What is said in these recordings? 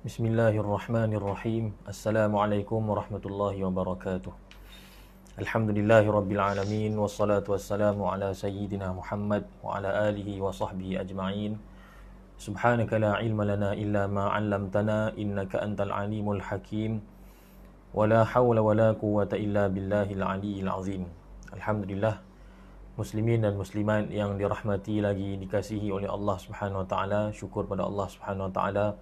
Bismillahirrahmanirrahim. Assalamualaikum warahmatullahi wabarakatuh. Alhamdulillahirabbil alamin wassalatu wassalamu ala sayyidina Muhammad wa ala alihi wa sahbihi ajma'in. Subhanaka la ilma lana illa ma 'allamtana innaka antal alimul hakim. Wa la hawla wa la quwwata illa billahil aliyyil azim. Alhamdulillah, muslimin dan muslimat yang dirahmati lagi dikasihi oleh Allah Subhanahu wa taala. Syukur pada Allah Subhanahu wa taala.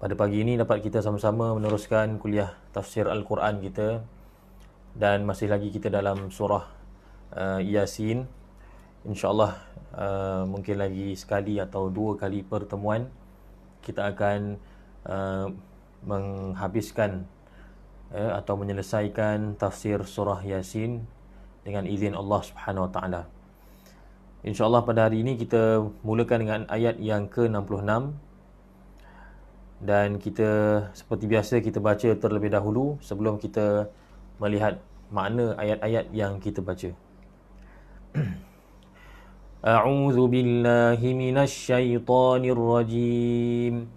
Pada pagi ini dapat kita sama-sama meneruskan kuliah tafsir Al-Quran kita, dan masih lagi kita dalam surah Yasin. InsyaAllah mungkin lagi sekali atau dua kali pertemuan kita akan menghabiskan atau menyelesaikan tafsir surah Yasin dengan izin Allah Subhanahu Wa Taala. InsyaAllah pada hari ini kita mulakan dengan ayat yang ke-66. Dan kita seperti biasa kita baca terlebih dahulu sebelum kita melihat makna ayat-ayat yang kita baca. A'udzu billahi minasy syaithanir rajim.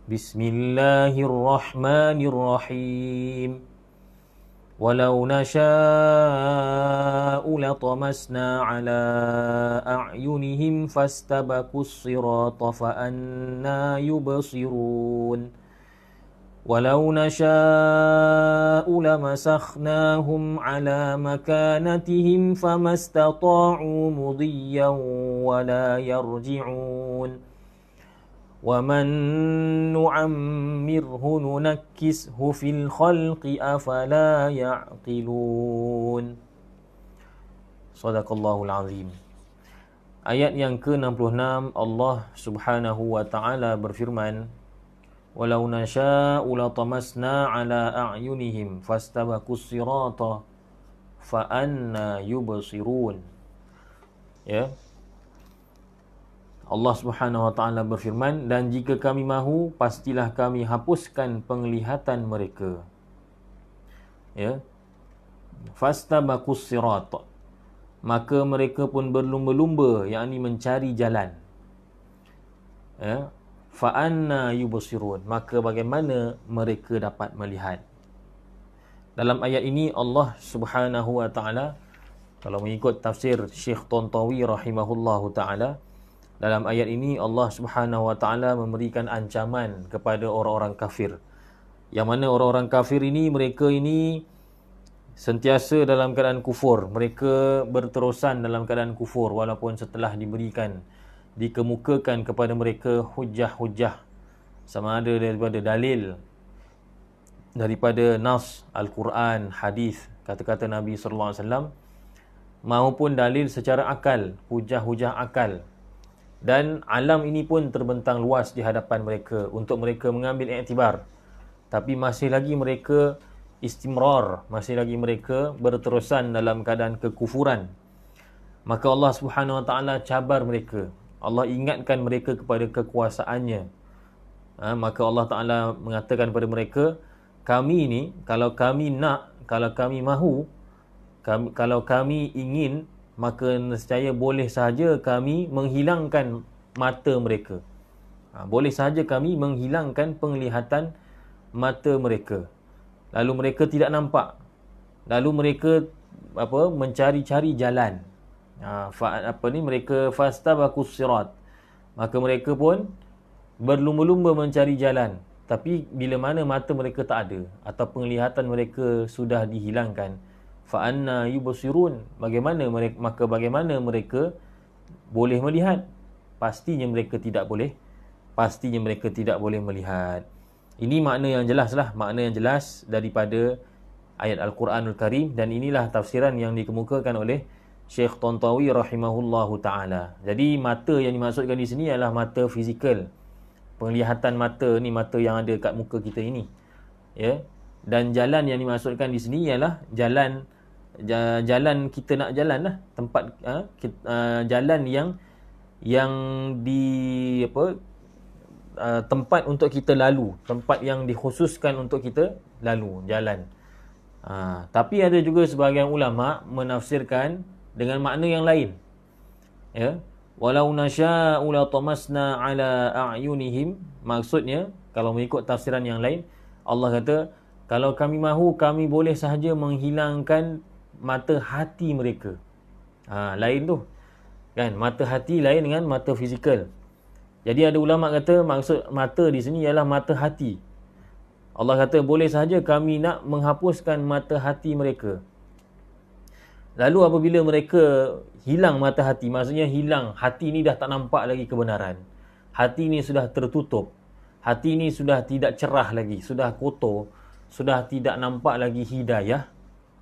Bismillahirrahmanirrahim. Walau nasha'u latamasna 'ala a'yunihim fastabaqus sirata fa anna yubsirun. Walau nasha'u lamasakhnahum 'ala makanatihim famastata'u mudiyyan wa la yarji'un. وَمَن نُعَمِّرْهُ نُنَكِّسْهُ فِي الْخَلْقِ أَفَلَا يَعْقِلُونَ. Sadaqallahul azim. Ayat yang ke-66, Allah Subhanahu wa taala berfirman, "Walau nasha'u latamasna 'ala a'yunihim fastabaqus sirata fa anna yubsirun." Ya. Allah Subhanahu wa taala berfirman, dan jika kami mahu pastilah kami hapuskan penglihatan mereka. Ya. Fastabaqus sirat. Maka mereka pun berlumba-lumba, yakni mencari jalan. Ya. Fa anna yubsirun. Maka bagaimana mereka dapat melihat? Dalam ayat ini Allah Subhanahu wa taala, kalau mengikut tafsir Syekh Tantawi rahimahullahu taala, dalam ayat ini Allah Subhanahu wa taala memberikan ancaman kepada orang-orang kafir. Yang mana orang-orang kafir ini, mereka ini sentiasa dalam keadaan kufur. Mereka berterusan dalam keadaan kufur walaupun setelah dikemukakan kepada mereka hujah-hujah, sama ada daripada dalil, daripada nas Al-Quran, hadis, kata-kata Nabi sallallahu alaihi wasallam, maupun dalil secara akal, hujah-hujah akal. Dan alam ini pun terbentang luas di hadapan mereka untuk mereka mengambil iktibar. Tapi masih lagi mereka istimrar, masih lagi mereka berterusan dalam keadaan kekufuran. Maka Allah Subhanahu wa taala cabar mereka. Allah ingatkan mereka kepada kekuasaannya. Maka Allah Taala mengatakan kepada mereka, kami ini, kalau kami nak, kalau kami mahu, kalau kami ingin, maka nescaya boleh sahaja kami menghilangkan mata mereka. Boleh sahaja kami menghilangkan penglihatan mata mereka. Lalu mereka tidak nampak. Lalu mereka mencari-cari jalan. Mereka fastabaqus sirat. Maka mereka pun berlumba-lumba mencari jalan. Tapi bila mana mata mereka tak ada atau penglihatan mereka sudah dihilangkan, fa anna yubsirun, bagaimana mereka boleh melihat? Pastinya mereka tidak boleh melihat. Ini makna yang jelas daripada ayat Al-Quranul Karim, dan inilah tafsiran yang dikemukakan oleh Syekh Tantawi rahimahullahu taala. Jadi mata yang dimaksudkan di sini adalah mata fizikal. Penglihatan mata ni, mata yang ada kat muka kita ini. Ya. Dan jalan yang dimaksudkan di sini ialah jalan kita nak jalan lah, tempat jalan yang tempat untuk kita lalu, tempat yang dikhususkan untuk kita lalu, jalan. Tapi ada juga sebahagian ulama menafsirkan dengan makna yang lain. Ya, walau nasya'u la tamasna ala a'yunihim, maksudnya Kalau mengikut tafsiran yang lain, Allah kata, kalau kami mahu, kami boleh sahaja menghilangkan mata hati mereka. Lain tu. Kan, mata hati lain dengan mata fizikal. Jadi ada ulama kata maksud mata di sini ialah mata hati. Allah kata boleh sahaja kami nak menghapuskan mata hati mereka. Lalu apabila mereka hilang mata hati, maksudnya hilang, hati ni dah tak nampak lagi kebenaran. Hati ni sudah tertutup. Hati ni sudah tidak cerah lagi, sudah kotor, sudah tidak nampak lagi hidayah.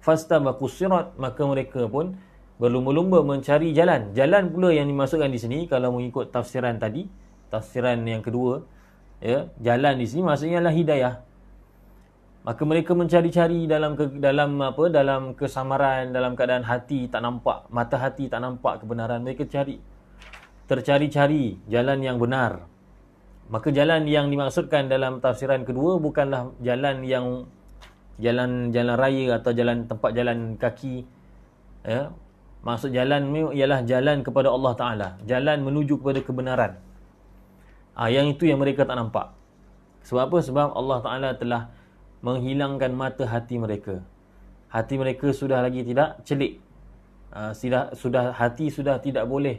Fastabaqus sirat, maka mereka pun berlumba-lumba mencari jalan. Jalan pula yang dimasukkan di sini kalau mengikut tafsiran tadi, tafsiran yang kedua, ya, jalan di sini maksudnya adalah hidayah. Maka mereka mencari-cari dalam kesamaran, dalam keadaan hati tak nampak, mata hati tak nampak kebenaran, mereka tercari-cari jalan yang benar. Maka jalan yang dimaksudkan dalam tafsiran kedua bukanlah jalan yang jalan raya atau tempat jalan kaki, ya. Maksud jalan ni ialah jalan kepada Allah Taala, jalan menuju kepada kebenaran. Yang itu yang mereka tak nampak. Sebab apa? Sebab Allah Taala telah menghilangkan mata hati mereka. Hati mereka sudah lagi tidak celik. Hati sudah tidak boleh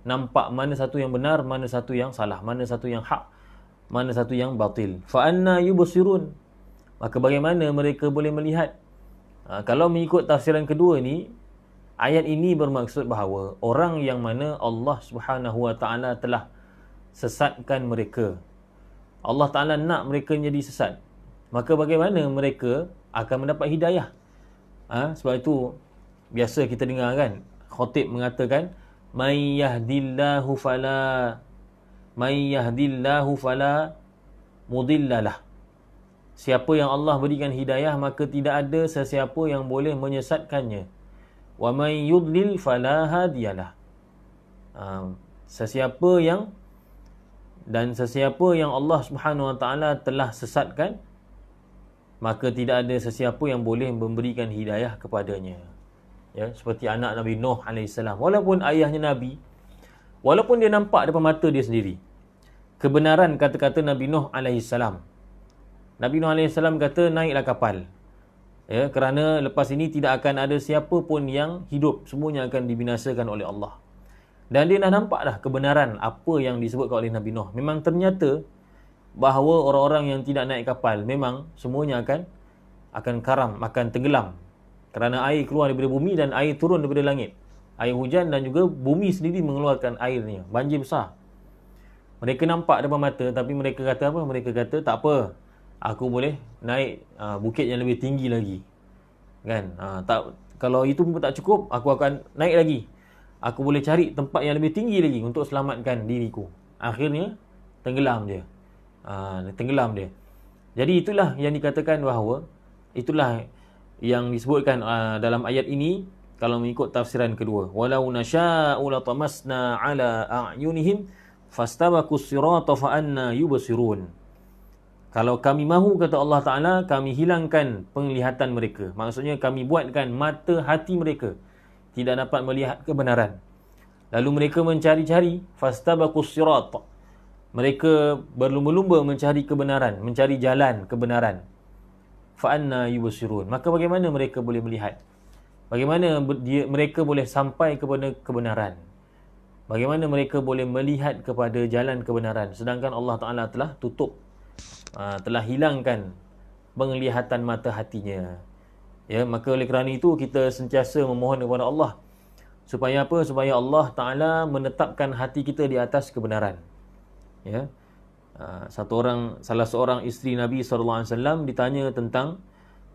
nampak mana satu yang benar, mana satu yang salah, mana satu yang hak, mana satu yang batil. Fa anna yubsirun. Maka bagaimana mereka boleh melihat? Kalau mengikut tafsiran kedua ni, ayat ini bermaksud bahawa orang yang mana Allah Subhanahu Wa Taala telah sesatkan mereka. Allah Taala nak mereka jadi sesat. Maka bagaimana mereka akan mendapat hidayah? Sebab itu biasa kita dengar kan, khatib mengatakan may yahdillahu fala mudillalah. Siapa yang Allah berikan hidayah, maka tidak ada sesiapa yang boleh menyesatkannya. Wa may yudlil fala hadiyalah. Sesiapa yang Allah Subhanahu Wa Taala telah sesatkan, maka tidak ada sesiapa yang boleh memberikan hidayah kepadanya. Ya, seperti anak Nabi Nuh AS. Walaupun ayahnya Nabi, walaupun dia nampak depan mata dia sendiri kebenaran kata-kata Nabi Nuh AS. Nabi Nuh AS kata, naiklah kapal. Ya, kerana lepas ini tidak akan ada siapa pun yang hidup, semuanya akan dibinasakan oleh Allah. Dan dia dah nampak dah kebenaran apa yang disebutkan oleh Nabi Nuh. Memang ternyata bahawa orang-orang yang tidak naik kapal memang semuanya akan karam, akan tenggelam. Kerana air keluar daripada bumi dan air turun daripada langit. Air hujan dan juga bumi sendiri mengeluarkan airnya. Banjir besar. Mereka nampak depan mata, tapi mereka kata apa? Mereka kata, tak apa, aku boleh naik bukit yang lebih tinggi lagi. Kan? Kalau itu pun tak cukup, aku akan naik lagi. Aku boleh cari tempat yang lebih tinggi lagi untuk selamatkan diriku. Akhirnya tenggelam dia. Jadi itulah yang dikatakan bahawa, itulah yang disebutkan dalam ayat ini kalau mengikut tafsiran kedua. Walau nasya'u latamasna ala a'yunihim fastabaqus sirata fa anna yubsirun. Kalau kami mahu, kata Allah Ta'ala, kami hilangkan penglihatan mereka. Maksudnya kami buatkan mata hati mereka tidak dapat melihat kebenaran. Lalu mereka mencari-cari, fastabaqus sirata. Mereka berlumba-lumba mencari kebenaran, mencari jalan kebenaran. Fa anna yubsirun. Maka bagaimana mereka boleh melihat? Bagaimana mereka boleh sampai kepada kebenaran? Bagaimana mereka boleh melihat kepada jalan kebenaran? Sedangkan Allah Ta'ala telah tutup, telah hilangkan penglihatan mata hatinya. Ya, maka oleh kerana itu kita sentiasa memohon kepada Allah supaya apa? Supaya Allah Ta'ala menetapkan hati kita di atas kebenaran. Ya. Salah seorang isteri Nabi SAW ditanya tentang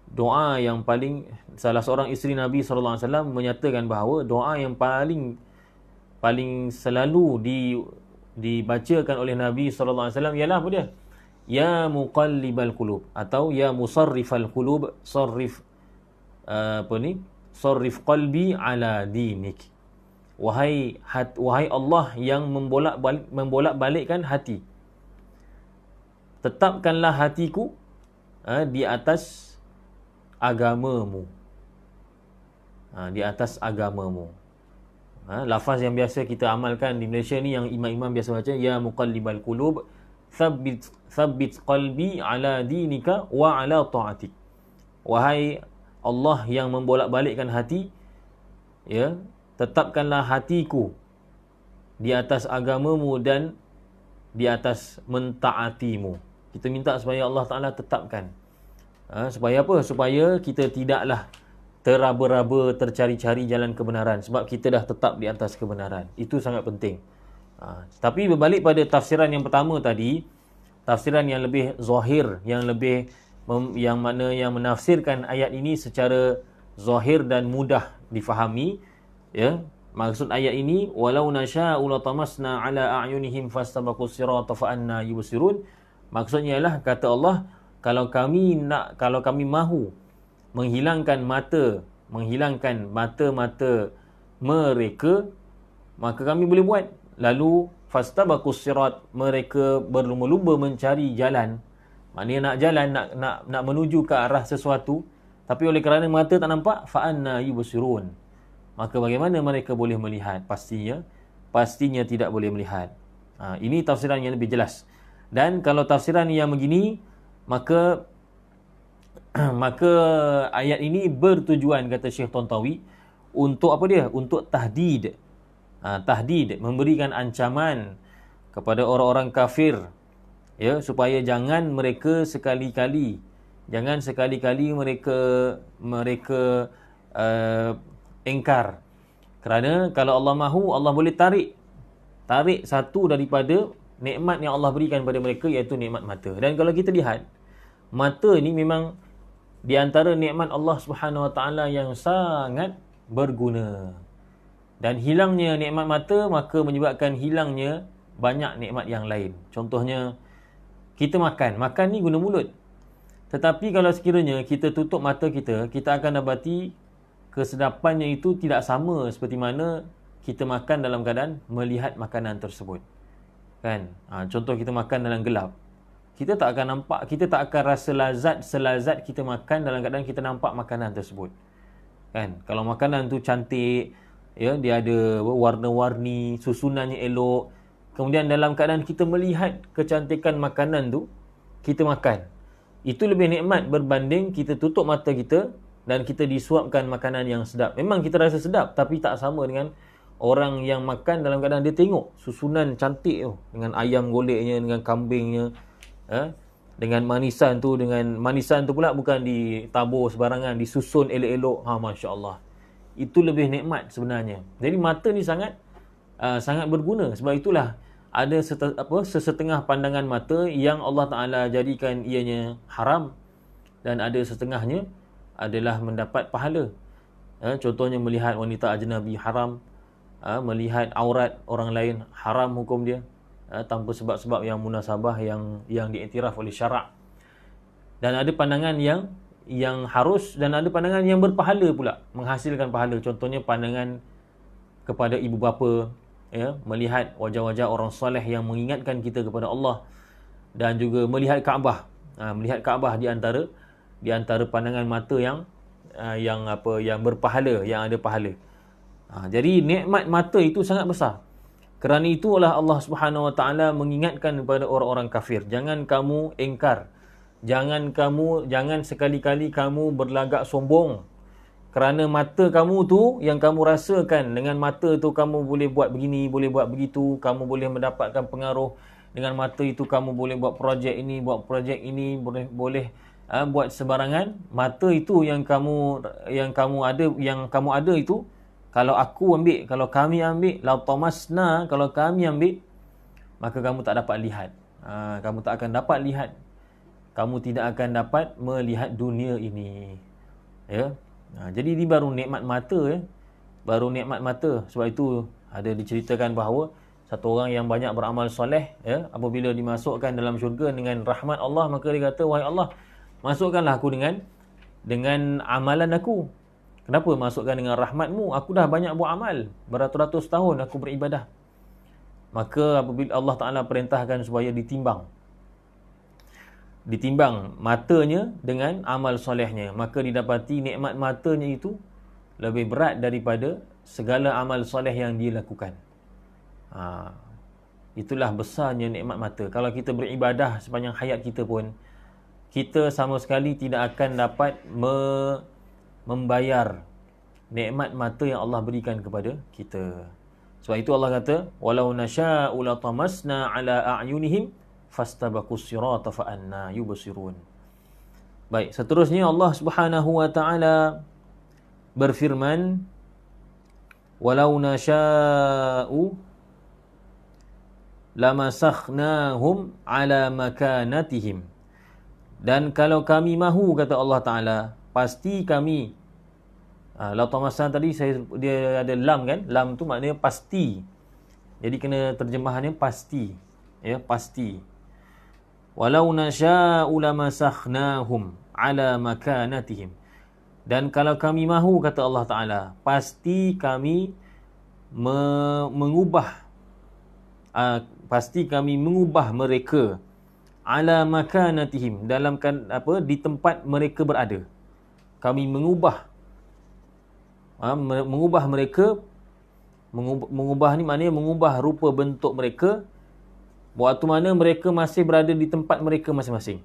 doa yang paling, salah seorang isteri Nabi SAW menyatakan bahawa doa yang paling selalu dibacakan oleh Nabi SAW ialah apa dia? Ya muqallibal qulub, atau ya musarrifal qulub, sarrif sarrif qalbi ala dinik. Wahai Allah yang membolak-balikkan hati, tetapkanlah hatiku di atas agamamu. Di atas agamamu. Lafaz yang biasa kita amalkan di Malaysia ni, yang imam-imam biasa baca, ya muqallibal qulub, thabbit qalbi ala dinika wa ala ta'atik. Wahai Allah yang membolak-balikkan hati, ya, tetapkanlah hatiku di atas agamamu dan di atas mentaatimu. Kita minta supaya Allah Ta'ala tetapkan. Supaya apa? Supaya kita tidaklah teraba-raba, tercari-cari jalan kebenaran. Sebab kita dah tetap di atas kebenaran. Itu sangat penting. Tapi berbalik pada tafsiran yang pertama tadi, tafsiran yang lebih zahir, yang lebih yang mana yang menafsirkan ayat ini secara zahir dan mudah difahami, ya. Maksud ayat ini, walau nasya'u latamasna ala a'yunihim fastabaqus sirata fa anna yubsirun. Maksudnya ialah, kata Allah, kalau kami mahu menghilangkan mata-mata mereka, maka kami boleh buat. Lalu fastabaqus sirat, mereka berlumba-lumba mencari jalan. Maknanya nak jalan, nak menuju ke arah sesuatu, tapi oleh kerana mata tak nampak, fa anna yubsirun, maka bagaimana mereka boleh melihat? Pastinya tidak boleh melihat. Ini tafsiran yang lebih jelas. Dan kalau tafsiran yang begini, maka ayat ini bertujuan, kata Syekh Tontawi, untuk apa dia? Untuk tahdid. Tahdid, memberikan ancaman kepada orang-orang kafir, ya, supaya jangan sekali-kali mereka engkar. Kerana kalau Allah mahu, Allah boleh tarik satu daripada nikmat yang Allah berikan pada mereka, iaitu nikmat mata. Dan kalau kita lihat, mata ni memang di antara nikmat Allah Subhanahu Wa Taala yang sangat berguna. Dan hilangnya nikmat mata maka menyebabkan hilangnya banyak nikmat yang lain. Contohnya, kita makan ni guna mulut. Tetapi kalau sekiranya kita tutup mata kita akan dapati kesedapannya itu tidak sama seperti mana kita makan dalam keadaan melihat makanan tersebut. Kan? Contoh, kita makan dalam gelap, kita tak akan nampak, kita tak akan rasa selazat kita makan dalam keadaan kita nampak makanan tersebut. Kan? Kalau makanan tu cantik, ya, dia ada warna-warni, susunannya elok, kemudian dalam keadaan kita melihat kecantikan makanan tu, kita makan, itu lebih nikmat berbanding kita tutup mata kita dan kita disuapkan makanan yang sedap. Memang kita rasa sedap, tapi tak sama dengan orang yang makan dalam keadaan dia tengok susunan cantik tu, dengan ayam goleknya, dengan kambingnya, dengan manisan tu pula bukan ditabur sebarangan, disusun elok-elok. Masya Allah, itu lebih nikmat sebenarnya. Jadi mata ni sangat berguna. Sebab itulah ada sesetengah pandangan mata yang Allah Ta'ala jadikan ianya haram, dan ada setengahnya adalah mendapat pahala. Contohnya, melihat wanita ajnabi haram, melihat aurat orang lain haram hukum dia, tanpa sebab-sebab yang munasabah yang diiktiraf oleh syarak. Dan ada pandangan yang harus, dan ada pandangan yang berpahala pula, menghasilkan pahala. Contohnya pandangan kepada ibu bapa, ya, melihat wajah-wajah orang soleh yang mengingatkan kita kepada Allah, dan juga melihat Kaabah. Melihat Kaabah di antara pandangan mata yang berpahala, yang ada pahala. Jadi nikmat mata itu sangat besar. Kerana itulah Allah Subhanahu Wa Taala mengingatkan kepada orang-orang kafir, jangan kamu engkar, jangan sekali-kali kamu berlagak sombong. Kerana mata kamu tu, yang kamu rasakan, dengan mata tu kamu boleh buat begini, boleh buat begitu, kamu boleh mendapatkan pengaruh. Dengan mata itu kamu boleh buat projek ini, boleh buat sebarangan. Mata itu yang kamu ada itu, kalau kami ambil, kalau kami ambil, maka kamu tak dapat lihat. Kamu tak akan dapat lihat. Kamu tidak akan dapat melihat dunia ini. Ya. Jadi ini baru nikmat mata, ya. Baru nikmat mata. Sebab itu ada diceritakan bahawa satu orang yang banyak beramal soleh, ya, apabila dimasukkan dalam syurga dengan rahmat Allah, maka dia kata, wahai Allah, masukkanlah aku dengan amalan aku. Kenapa masukkan dengan rahmatmu? Aku dah banyak buat amal, beratus-ratus tahun aku beribadah. Maka apabila Allah Ta'ala perintahkan supaya ditimbang matanya dengan amal solehnya, maka didapati nikmat matanya itu lebih berat daripada segala amal soleh yang dia lakukan. Itulah besarnya nikmat mata. Kalau kita beribadah sepanjang hayat kita pun, kita sama sekali tidak akan dapat membayar nikmat mata yang Allah berikan kepada kita. Sebab itu Allah kata, walau nasya'u latamasna ala a'yunihim fastabaqus sirata fa anna yubsirun. Baik, seterusnya Allah Subhanahu wa taala berfirman, walau nasya'u lamasakhnahum ala makanatihim. Dan kalau kami mahu, kata Allah Ta'ala, pasti kami, latamasna tadi dia ada lam kan, lam tu maknanya pasti, jadi kena terjemahannya pasti, ya, pasti. Walau nasya'u lamasakhnahum ala makanatihim. Dan kalau kami mahu, kata Allah Ta'ala, pasti kami mengubah mereka ala makanatihim, dalam di tempat mereka berada. Kami mengubah mereka. Mengubah ni maknanya mengubah rupa bentuk mereka waktu mana mereka masih berada di tempat mereka masing-masing.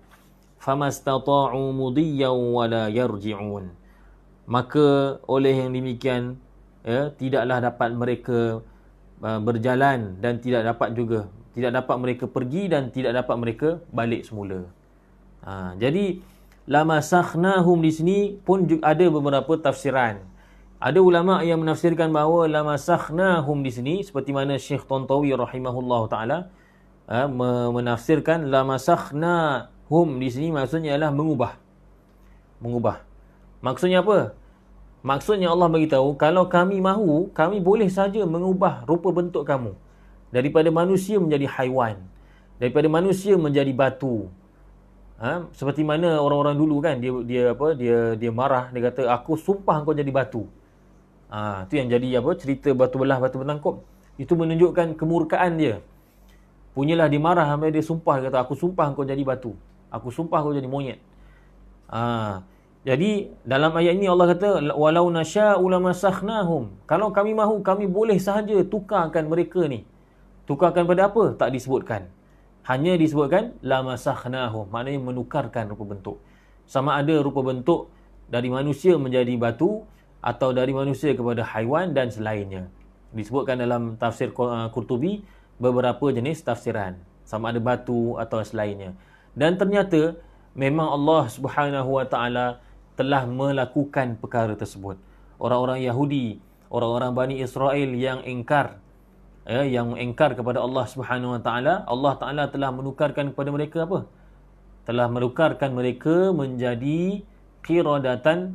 Famastata'u mudiyyan wala yarji'un. Maka oleh yang demikian, ya, tidaklah dapat mereka berjalan, dan tidak dapat mereka pergi, dan tidak dapat mereka balik semula. Jadi lamasakhnahum di sini pun juga ada beberapa tafsiran. Ada ulama yang menafsirkan bahawa lamasakhnahum di sini seperti mana Syekh Tantawi rahimahullahu taala menafsirkan lamasakhnahum di sini maksudnya adalah mengubah. Maksudnya apa? Maksudnya Allah beritahu, kalau kami mahu, kami boleh saja mengubah rupa bentuk kamu. Daripada manusia menjadi haiwan. Daripada manusia menjadi batu. Seperti mana orang-orang dulu kan, dia marah, dia kata, aku sumpah kau jadi batu. Itu yang jadi cerita batu belah, batu bertangkup. Itu menunjukkan kemurkaan dia. Punyalah dia marah sampai dia sumpah, dia kata, aku sumpah kau jadi batu. Aku sumpah kau jadi monyet. Jadi dalam ayat ini Allah kata, walau nasya'u lamasakhnahum. Kalau kami mahu, kami boleh sahaja tukarkan mereka ni. Tukarkan pada apa? Tak disebutkan. Hanya disebutkan lamasakhnahum, maknanya menukarkan rupa bentuk. Sama ada rupa bentuk dari manusia menjadi batu, atau dari manusia kepada haiwan dan selainnya. Disebutkan dalam tafsir Qurtubi beberapa jenis tafsiran, sama ada batu atau selainnya. Dan ternyata memang Allah Subhanahu wa taala telah melakukan perkara tersebut. Orang-orang Yahudi, orang-orang Bani Israel yang engkar kepada Allah Subhanahu wa taala, Allah Taala telah menukarkan kepada mereka apa? Telah menukarkan mereka menjadi qiradatal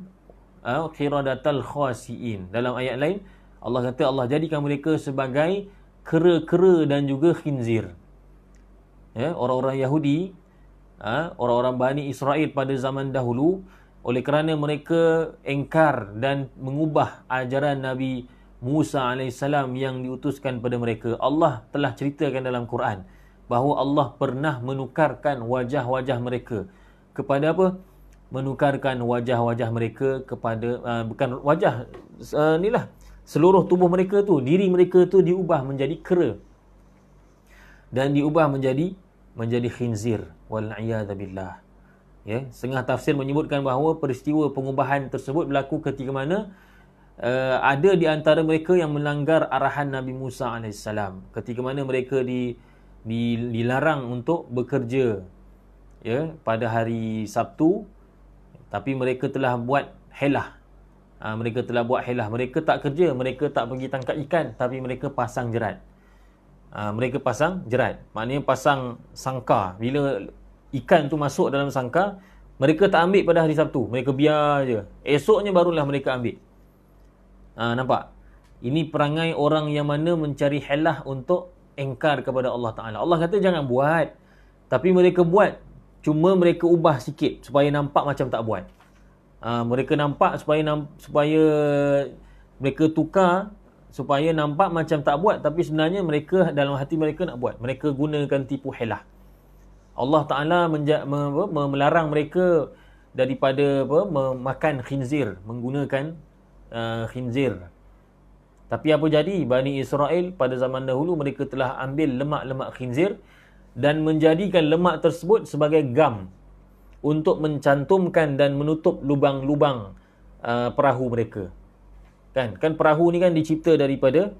khasiin. Dalam ayat lain Allah kata Allah jadikan mereka sebagai kera-kera dan juga khinzir. Orang-orang Yahudi, orang-orang Bani Israel pada zaman dahulu, oleh kerana mereka engkar dan mengubah ajaran Nabi Musa AS yang diutuskan pada mereka, Allah telah ceritakan dalam Quran bahawa Allah pernah menukarkan wajah-wajah mereka kepada apa? Menukarkan wajah-wajah mereka kepada bukan wajah, seluruh tubuh mereka tu, diri mereka tu diubah menjadi kera dan diubah menjadi khinzir, wal a'yadzu billah. Ya, setengah tafsir menyebutkan bahawa peristiwa pengubahan tersebut berlaku ketika mana ada di antara mereka yang melanggar arahan Nabi Musa AS. Ketika mana mereka dilarang untuk bekerja, ya, pada hari Sabtu, tapi mereka telah buat helah. Mereka tak kerja, mereka tak pergi tangkap ikan, tapi mereka pasang jerat. Maknanya pasang sangkar. Bila ikan tu masuk dalam sangkar, mereka tak ambil pada hari Sabtu, mereka biar je. Esoknya barulah mereka ambil. Nampak? Ini perangai orang yang mana mencari helah untuk engkar kepada Allah Ta'ala. Allah kata jangan buat, tapi mereka buat. Cuma mereka ubah sikit supaya nampak macam tak buat. Mereka nampak supaya mereka tukar supaya nampak macam tak buat, tapi sebenarnya mereka dalam hati mereka nak buat. Mereka gunakan tipu helah. Allah Ta'ala melarang mereka daripada memakan khinzir, menggunakan khinzir. Tapi apa jadi? Bani Israel pada zaman dahulu mereka telah ambil lemak-lemak khinzir dan menjadikan lemak tersebut sebagai gam untuk mencantumkan dan menutup lubang-lubang perahu mereka. Kan perahu ni kan dicipta daripada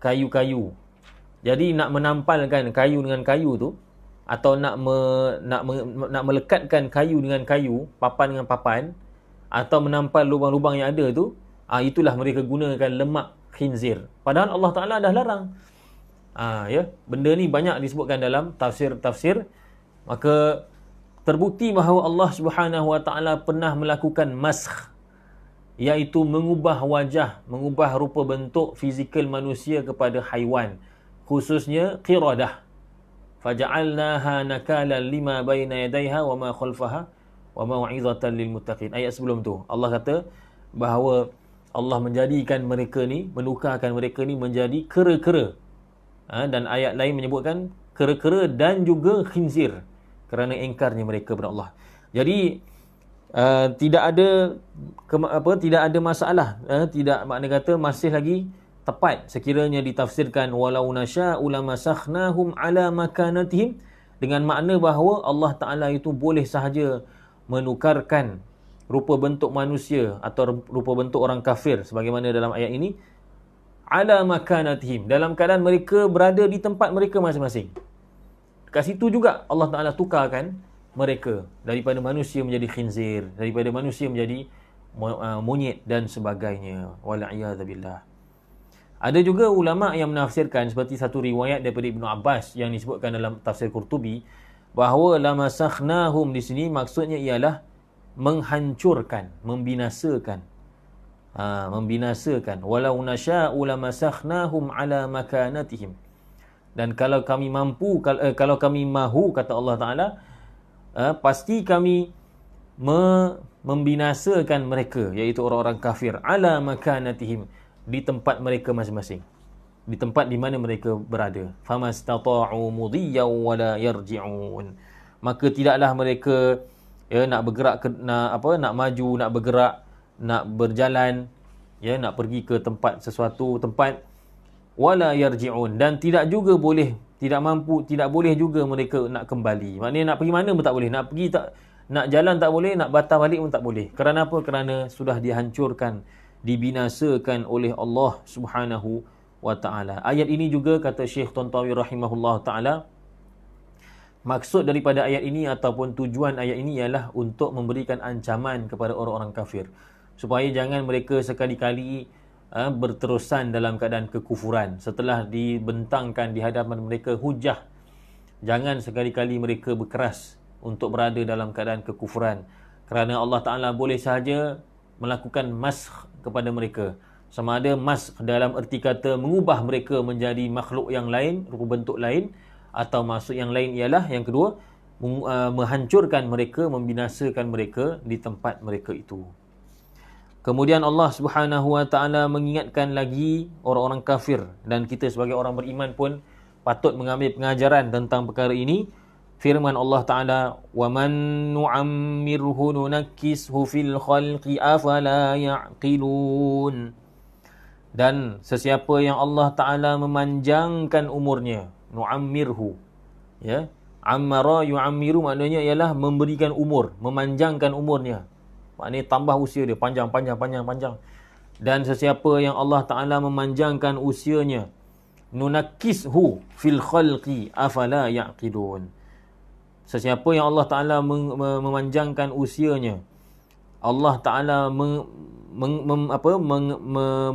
kayu-kayu. Jadi nak menampalkan kayu dengan kayu tu, atau nak melekatkan kayu dengan kayu, papan dengan papan, atau menampal lubang-lubang yang ada tu, itulah mereka gunakan lemak khinzir. Padahal Allah Ta'ala dah larang. Ya, benda ni banyak disebutkan dalam tafsir-tafsir. Maka terbukti bahawa Allah Subhanahu Wa Ta'ala pernah melakukan maskh, iaitu mengubah wajah, mengubah rupa bentuk fizikal manusia kepada haiwan, khususnya qiradah. Faja'alnaha nakalan lima baina yadayha wa ma khalfaha wa mau'izatan lil muttaqin. Ayat sebelum tu Allah kata bahawa Allah menjadikan mereka ni, menukarkan mereka ni menjadi kera-kera. Dan ayat lain menyebutkan kera-kera dan juga khinzir kerana engkarnya mereka kepada Allah. Jadi tidak ada masalah, tidak, makna kata masih lagi tepat sekiranya ditafsirkan walau nasya'u lamasakhnahum ala makanatihim, dengan makna bahawa Allah Ta'ala itu boleh sahaja menukarkan rupa bentuk manusia atau rupa bentuk orang kafir sebagaimana dalam ayat ini, ala makanatihim, dalam keadaan mereka berada di tempat mereka masing-masing. Kat situ juga Allah Ta'ala tukarkan mereka daripada manusia menjadi khinzir, daripada manusia menjadi monyet dan sebagainya. Wal'iyadzubillah. Ada juga ulama' yang menafsirkan seperti satu riwayat daripada Ibnu Abbas yang disebutkan dalam tafsir Qurtubi, bahawa lamasakhnahum di sini maksudnya ialah menghancurkan, membinasakan. Membinasakan. Walau nasya'u lamasakhnahum ala makanatihim. Dan kalau kami mampu, kalau kami mahu, kata Allah Ta'ala, pasti kami membinasakan mereka, iaitu orang-orang kafir, ala makanatihim, di tempat mereka masing-masing, di tempat di mana mereka berada. Famastata'u mudiyyan wala yarji'un. Maka tidaklah mereka nak bergerak nak maju, nak bergerak, nak berjalan, nak pergi ke tempat sesuatu tempat, wala yarji'un, dan tidak juga boleh, tidak mampu, tidak boleh juga mereka nak kembali. Maknanya nak pergi mana pun tak boleh, nak pergi tak, nak jalan tak boleh, nak batal balik pun tak boleh. Kerana apa? Kerana sudah dihancurkan, dibinasakan oleh Allah Subhanahu wa Ta'ala. Ayat ini juga, kata Syekh Tantawi rahimahullah ta'ala, maksud daripada ayat ini ataupun tujuan ayat ini ialah untuk memberikan ancaman kepada orang-orang kafir, supaya jangan mereka sekali-kali berterusan dalam keadaan kekufuran setelah dibentangkan di hadapan mereka hujah. Jangan sekali-kali mereka berkeras untuk berada dalam keadaan kekufuran, kerana Allah Ta'ala boleh sahaja melakukan maskh kepada mereka. Sama ada maskh dalam erti kata mengubah mereka menjadi makhluk yang lain, rupa bentuk lain, atau maksud yang lain ialah yang kedua, menghancurkan mereka, membinasakan mereka di tempat mereka itu. Kemudian Allah Subhanahu wa Ta'ala mengingatkan lagi orang-orang kafir, dan kita sebagai orang beriman pun patut mengambil pengajaran tentang perkara ini. Firman Allah Ta'ala, وَمَنْ نُعَمِّرْهُ نُنَكِّسْهُ فِي الْخَلْقِ أَفَلَا يَعْقِلُونَ. Dan sesiapa yang Allah Ta'ala memanjangkan umurnya, nu'ammirhu, ya, ammara yu'ammiru maknanya ialah memberikan umur, memanjangkan umurnya, maknanya tambah usia dia, panjang. Dan sesiapa yang Allah Ta'ala memanjangkan usianya, nunakkishu fil khalqi afala ya'qilun. Sesiapa yang Allah Ta'ala memanjangkan usianya, Allah Ta'ala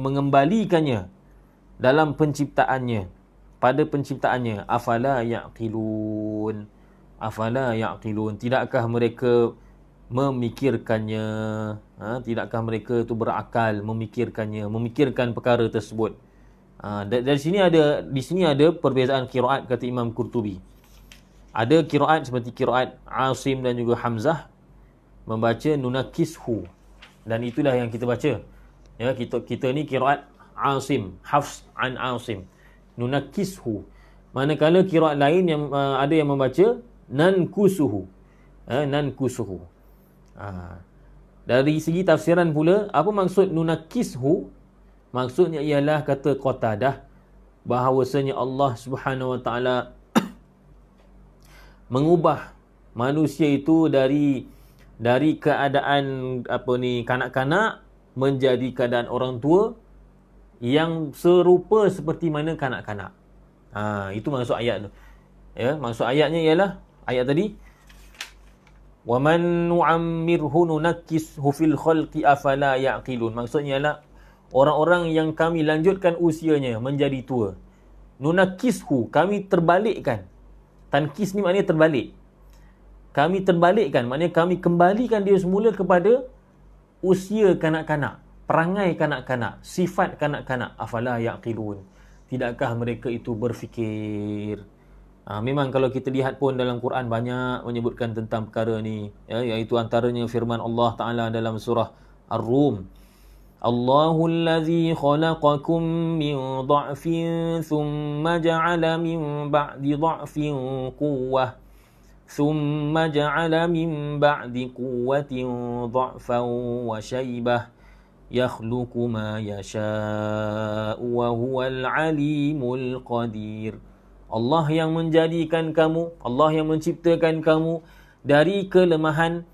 mengembalikannya dalam penciptaannya, pada penciptaannya, afala ya'qilun, afala ya'qilun, tidakkah mereka memikirkannya? Tidakkah mereka itu berakal memikirkannya, memikirkan perkara tersebut? Dari sini ada, di sini ada perbezaan qiraat, kata Imam Qurtubi. Ada qiraat seperti qiraat Asim dan juga Hamzah membaca nunakishu, dan itulah yang kita baca. Ya, kita ni qiraat Asim, Hafs an Asim, nunakishu. Manakala qiraat lain yang ada yang membaca nankusuhu, nankusuhu. Dari segi tafsiran pula, apa maksud nunakishu? Maksudnya ialah, kata Qatadah, bahawasanya Allah Subhanahu Wa Taala mengubah manusia itu dari keadaan kanak-kanak menjadi keadaan orang tua yang serupa seperti mana kanak-kanak. Itu maksud ayat tu. Ya, maksud ayatnya ialah ayat tadi, wa man nu'ammirhu nunakkishu fil khalqi afala ya'qilun. Maksudnya ialah orang-orang yang kami lanjutkan usianya menjadi tua. Nunakkishu, kami terbalikkan. Tankis ni maknanya terbalik. Kami terbalikkan, maknanya kami kembalikan dia semula kepada usia kanak-kanak, perangai kanak-kanak, sifat kanak-kanak. Afala ya'qilun. Tidakkah mereka itu berfikir? Memang kalau kita lihat pun dalam Quran banyak menyebutkan tentang perkara ni, ya, iaitu antaranya firman Allah Ta'ala dalam surah Ar-Rum. Allahul ladzi khalaqakum min dha'fin thumma ja'ala min ba'di dha'fin quwwah thumma ja'ala min ba'di quwwatin dha'fan wa shaybah yakhluqu ma yasha'u wa huwal alimul qadir. Allah yang menjadikan kamu, Allah yang menciptakan kamu dari kelemahan,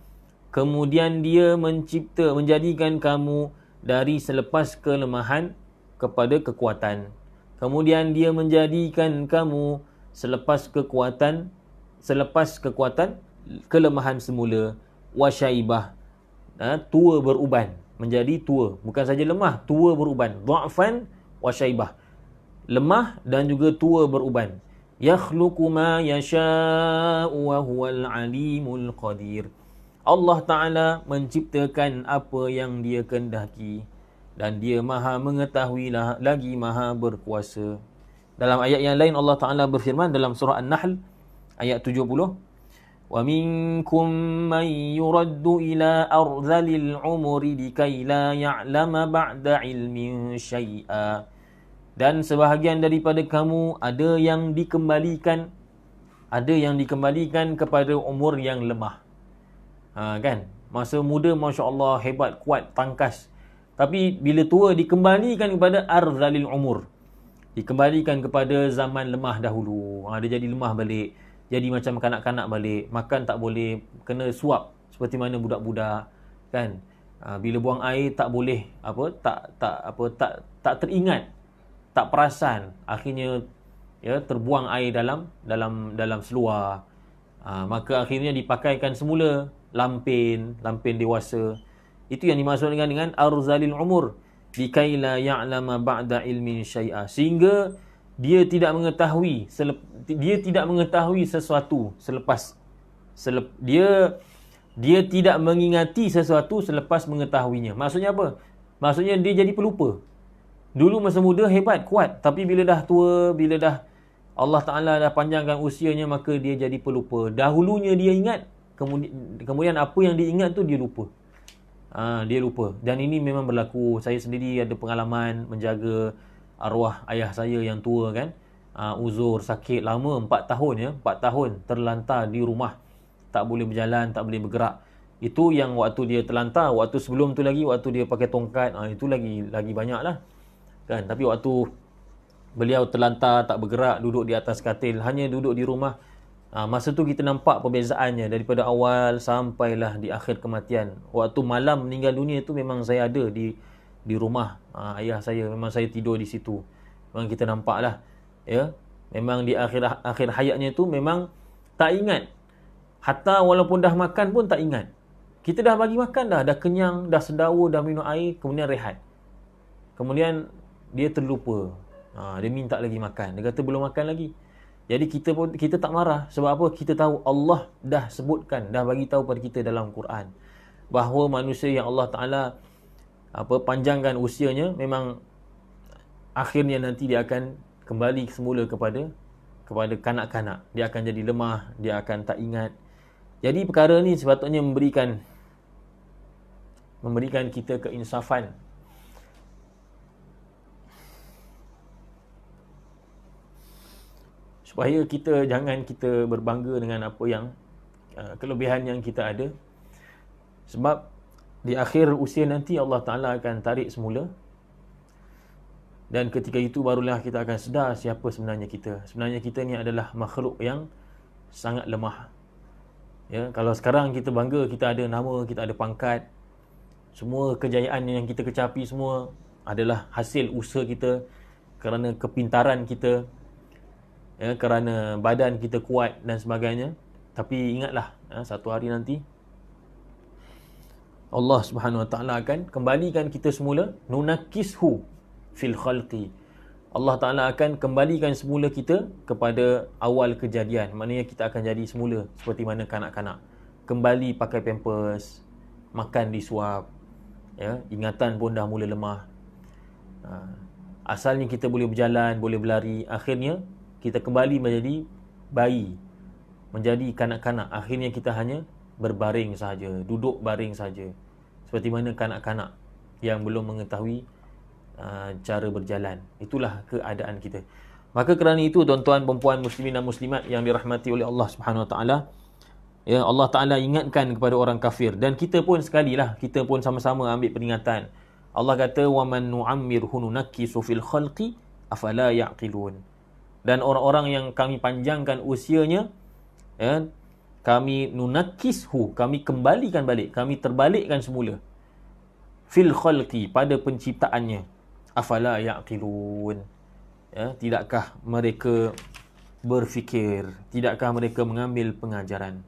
kemudian dia menjadikan kamu dari selepas kelemahan kepada kekuatan. Kemudian dia menjadikan kamu selepas kekuatan kelemahan semula. Wasyaibah, tua beruban, menjadi tua. Bukan saja lemah, tua beruban. Dha'fan wasyaibah, lemah dan juga tua beruban. Yakhluqu ma yasha'u wa huwal alimul qadir. Allah Ta'ala menciptakan apa yang dia kehendaki dan dia maha mengetahui lagi maha berkuasa. Dalam ayat yang lain Allah Ta'ala berfirman dalam surah An-Nahl ayat 70, wa minkum man yuraddu ila ardhalil umuri likai la ya'lama ba'da ilmin syai'a. Dan sebahagian daripada kamu ada yang dikembalikan kepada umur yang lemah. Kan? Masa muda Masya Allah hebat, kuat, tangkas. Tapi bila tua dikembalikan kepada arzalil umur. Dikembalikan kepada zaman lemah dahulu. Dia jadi lemah balik. Jadi macam kanak-kanak balik. Makan tak boleh, kena suap seperti mana budak-budak. Kan? Bila buang air tak boleh, tak teringat, tak perasan. Akhirnya ya terbuang air dalam seluar. Maka akhirnya dipakaikan semula lampin dewasa. Itu yang dimaksud dengan arzalil umur, likai la ya'lama ba'da ilmin syai'a, sehingga dia tidak mengetahui sesuatu selepas dia tidak mengingati sesuatu selepas mengetahuinya. Maksudnya apa? Maksudnya dia jadi pelupa. Dulu masa muda hebat, kuat, tapi bila dah tua, bila dah Allah Ta'ala dah panjangkan usianya, maka dia jadi pelupa. Dahulunya dia ingat, kemudian apa yang dia ingat tu dia lupa. Dia lupa. Dan ini memang berlaku. Saya sendiri ada pengalaman menjaga arwah ayah saya yang tua kan. Uzur, sakit lama, 4 tahun ya. 4 tahun terlantar di rumah. Tak boleh berjalan, tak boleh bergerak. Itu yang waktu dia terlantar. Waktu sebelum tu lagi, waktu dia pakai tongkat, itu lagi banyak lah. Kan? Tapi waktu beliau terlantar, tak bergerak, duduk di atas katil, hanya duduk di rumah. Masa tu kita nampak perbezaannya daripada awal sampailah di akhir kematian. Waktu malam meninggal dunia itu memang saya ada di rumah ayah saya. Memang saya tidur di situ. Memang kita nampak lah. Ya? Memang di akhir hayatnya tu memang tak ingat. Hatta walaupun dah makan pun tak ingat. Kita dah bagi makan dah kenyang, dah sedawa, dah minum air, kemudian rehat. Kemudian dia terlupa. Dia minta lagi makan. Dia kata belum makan lagi. Jadi kita tak marah. Sebab apa? Kita tahu Allah dah sebutkan, dah bagi tahu pada kita dalam Quran bahawa manusia yang Allah Ta'ala panjangkan usianya, memang akhirnya nanti dia akan kembali semula kepada kanak-kanak. Dia akan jadi lemah, dia akan tak ingat. Jadi perkara ni sepatutnya memberikan kita keinsafan. Supaya jangan kita berbangga dengan apa yang kelebihan yang kita ada. Sebab di akhir usia nanti Allah Ta'ala akan tarik semula. Dan ketika itu barulah kita akan sedar siapa sebenarnya kita. Sebenarnya kita ni adalah makhluk yang sangat lemah. Ya, kalau sekarang kita bangga kita ada nama, kita ada pangkat, semua kejayaan yang kita kecapi semua adalah hasil usaha kita, kerana kepintaran kita, ya, kerana badan kita kuat dan sebagainya. Tapi ingatlah, satu hari nanti Allah Subhanahu Wa Taala akan kembalikan kita semula, nunakishu fil khalqi. Allah Ta'ala akan kembalikan semula kita kepada awal kejadian. Maknanya kita akan jadi semula seperti mana kanak-kanak. Kembali pakai pampers, makan disuap, ya, ingatan pun dah mula lemah. Asalnya kita boleh berjalan, boleh berlari. Akhirnya kita kembali menjadi bayi, menjadi kanak-kanak. Akhirnya kita hanya berbaring sahaja, duduk baring sahaja. Seperti mana kanak-kanak yang belum mengetahui cara berjalan. Itulah keadaan kita. Maka kerana itu, tuan-tuan, perempuan, muslimin dan muslimat yang dirahmati oleh Allah Subhanahu Wa Taala, ya, Allah Taala ingatkan kepada orang kafir, dan kita pun sekalilah, kita pun sama-sama ambil peringatan. Allah kata, wa man nu'ammirhu nunakkisu fil khalqi afala ya'qilun. Dan orang-orang yang kami panjangkan usianya, ya, kami nunakkishu, kami kembalikan balik, kami terbalikkan semula, fil khalqi, pada penciptaannya. Afala ya'qilun, ya, tidakkah mereka berfikir, tidakkah mereka mengambil pengajaran.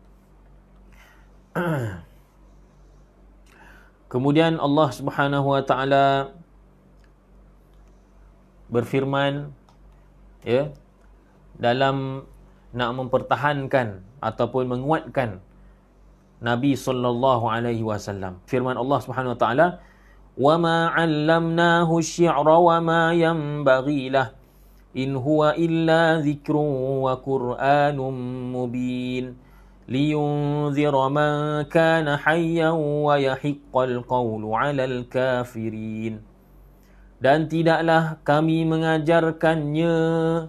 Kemudian Allah Subhanahu Wa Taala berfirman, ya, dalam nak mempertahankan ataupun menguatkan Nabi sallallahu alaihi wasallam. Firman Allah Subhanahu Wa Taala, وَمَا عَلَّمْنَاهُ الشِّعْرَ وَمَا يَنْبَغِي لَهُ إِنْ هُوَ إِلَّا ذِكْرٌ وَقُرْآنٌ مُبِينٌ لِيُنْذِرَ مَنْ كَانَ حَيًّا وَيَحِقَّ الْقَوْلُ عَلَى الْكَافِرِينَ. Dan tidaklah kami mengajarkannya,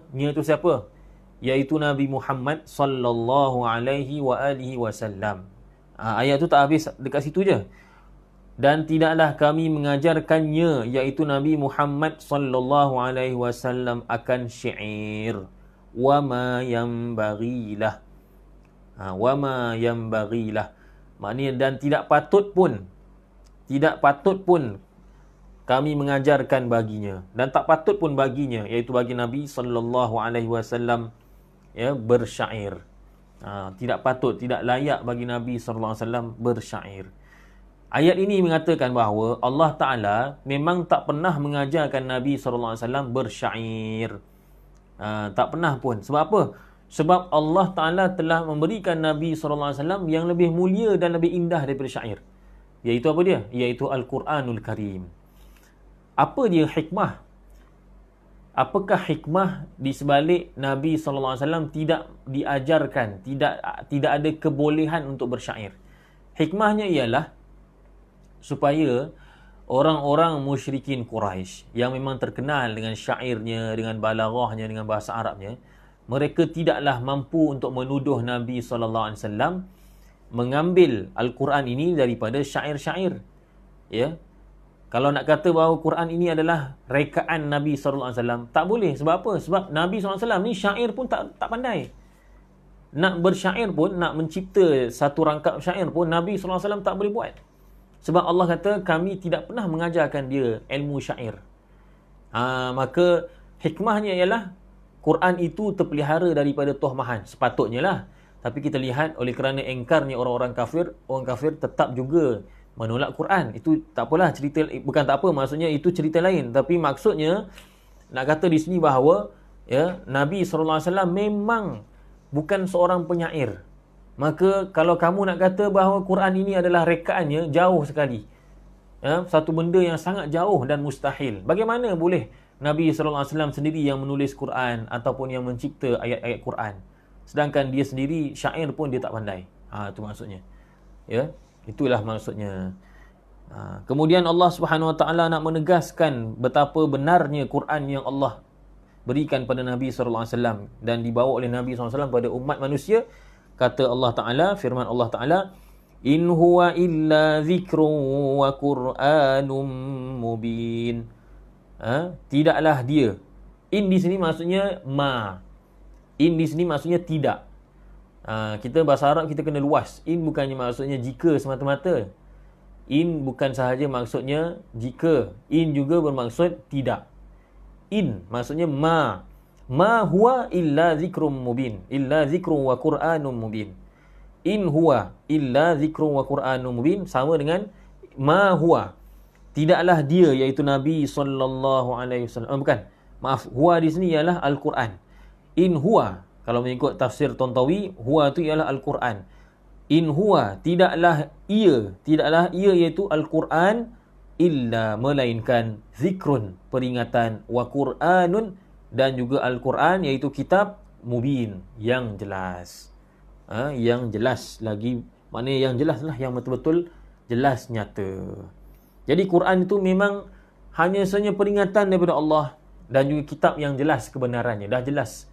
nya itu siapa? Iaitu Nabi Muhammad sallallahu alaihi wa alihi wasallam. Ayat tu tak habis dekat situ je. Dan tidaklah kami mengajarkannya, iaitu Nabi Muhammad sallallahu alaihi wasallam, akan syair. Wa ma yanbaghi lah. Wa ma yanbaghi lah. Maknanya dan tidak patut pun kami mengajarkan baginya, dan tak patut pun baginya, iaitu bagi Nabi sallallahu alaihi wasallam, ya, bersyair. Tidak patut, tidak layak bagi Nabi sallallahu alaihi wasallam bersyair. Ayat ini mengatakan bahawa Allah Ta'ala memang tak pernah mengajarkan Nabi SAW bersyair. Tak pernah pun. Sebab apa? Sebab Allah Ta'ala telah memberikan Nabi SAW yang lebih mulia dan lebih indah daripada syair. Iaitu apa dia? Iaitu Al-Quranul Karim. Apa dia hikmah? Apakah hikmah di sebalik Nabi SAW tidak diajarkan, tidak ada kebolehan untuk bersyair? Hikmahnya ialah supaya orang-orang musyrikin Quraisy yang memang terkenal dengan syairnya, dengan balaghahnya, dengan bahasa Arabnya, mereka tidaklah mampu untuk menuduh Nabi SAW mengambil Al-Quran ini daripada syair-syair. Ya, kalau nak kata bahawa Quran ini adalah rekaan Nabi SAW, tak boleh. Sebab apa? Sebab Nabi SAW ni syair pun tak pandai. Nak bersyair pun, nak mencipta satu rangkap syair pun, Nabi SAW tak boleh buat. Sebab Allah kata, kami tidak pernah mengajarkan dia ilmu syair. Maka hikmahnya ialah Quran itu terpelihara daripada tuhmahan. Sepatutnya lah. Tapi kita lihat oleh kerana engkarnya orang kafir tetap juga menolak Quran. Itu tak apalah cerita, bukan tak apa, maksudnya itu cerita lain. Tapi maksudnya nak kata di sini bahawa, ya, Nabi SAW memang bukan seorang penyair. Maka kalau kamu nak kata bahawa Quran ini adalah rekaannya, jauh sekali. Ya, satu benda yang sangat jauh dan mustahil. Bagaimana boleh Nabi SAW sendiri yang menulis Quran ataupun yang mencipta ayat-ayat Quran, sedangkan dia sendiri syair pun dia tak pandai. Itu maksudnya. Ya, itulah maksudnya. Kemudian Allah Subhanahu Wa Taala nak menegaskan betapa benarnya Quran yang Allah berikan pada Nabi SAW dan dibawa oleh Nabi SAW pada umat manusia. Kata Allah Ta'ala, firman Allah Ta'ala, in huwa illa zikrun wa Qur'anum mubin. tidaklah dia. In di sini maksudnya ma. In di sini maksudnya tidak. Kita bahasa Arab kita kena luas. In bukannya maksudnya jika semata-mata. In bukan sahaja maksudnya jika. In juga bermaksud tidak. In maksudnya ma. Ma huwa illa zikrum mubin. Illa zikrum wa Qur'anum mubin. In huwa illa zikrum wa Qur'anum mubin sama dengan ma huwa. Tidaklah dia iaitu Nabi sallallahu alaihi wasallam. Bukan. Maaf, huwa di sini ialah Al-Quran. In huwa, kalau mengikut tafsir Tontawi, huwa itu ialah Al-Quran. In huwa, tidaklah ia iaitu Al-Quran illa melainkan zikrun, peringatan, wa Qur'anun, dan juga Al-Quran iaitu kitab mubin, yang jelas. Yang jelas lagi, maknanya yang jelas lah, yang betul-betul jelas nyata. Jadi Quran itu memang hanya sahaja peringatan daripada Allah dan juga kitab yang jelas kebenarannya. Dah jelas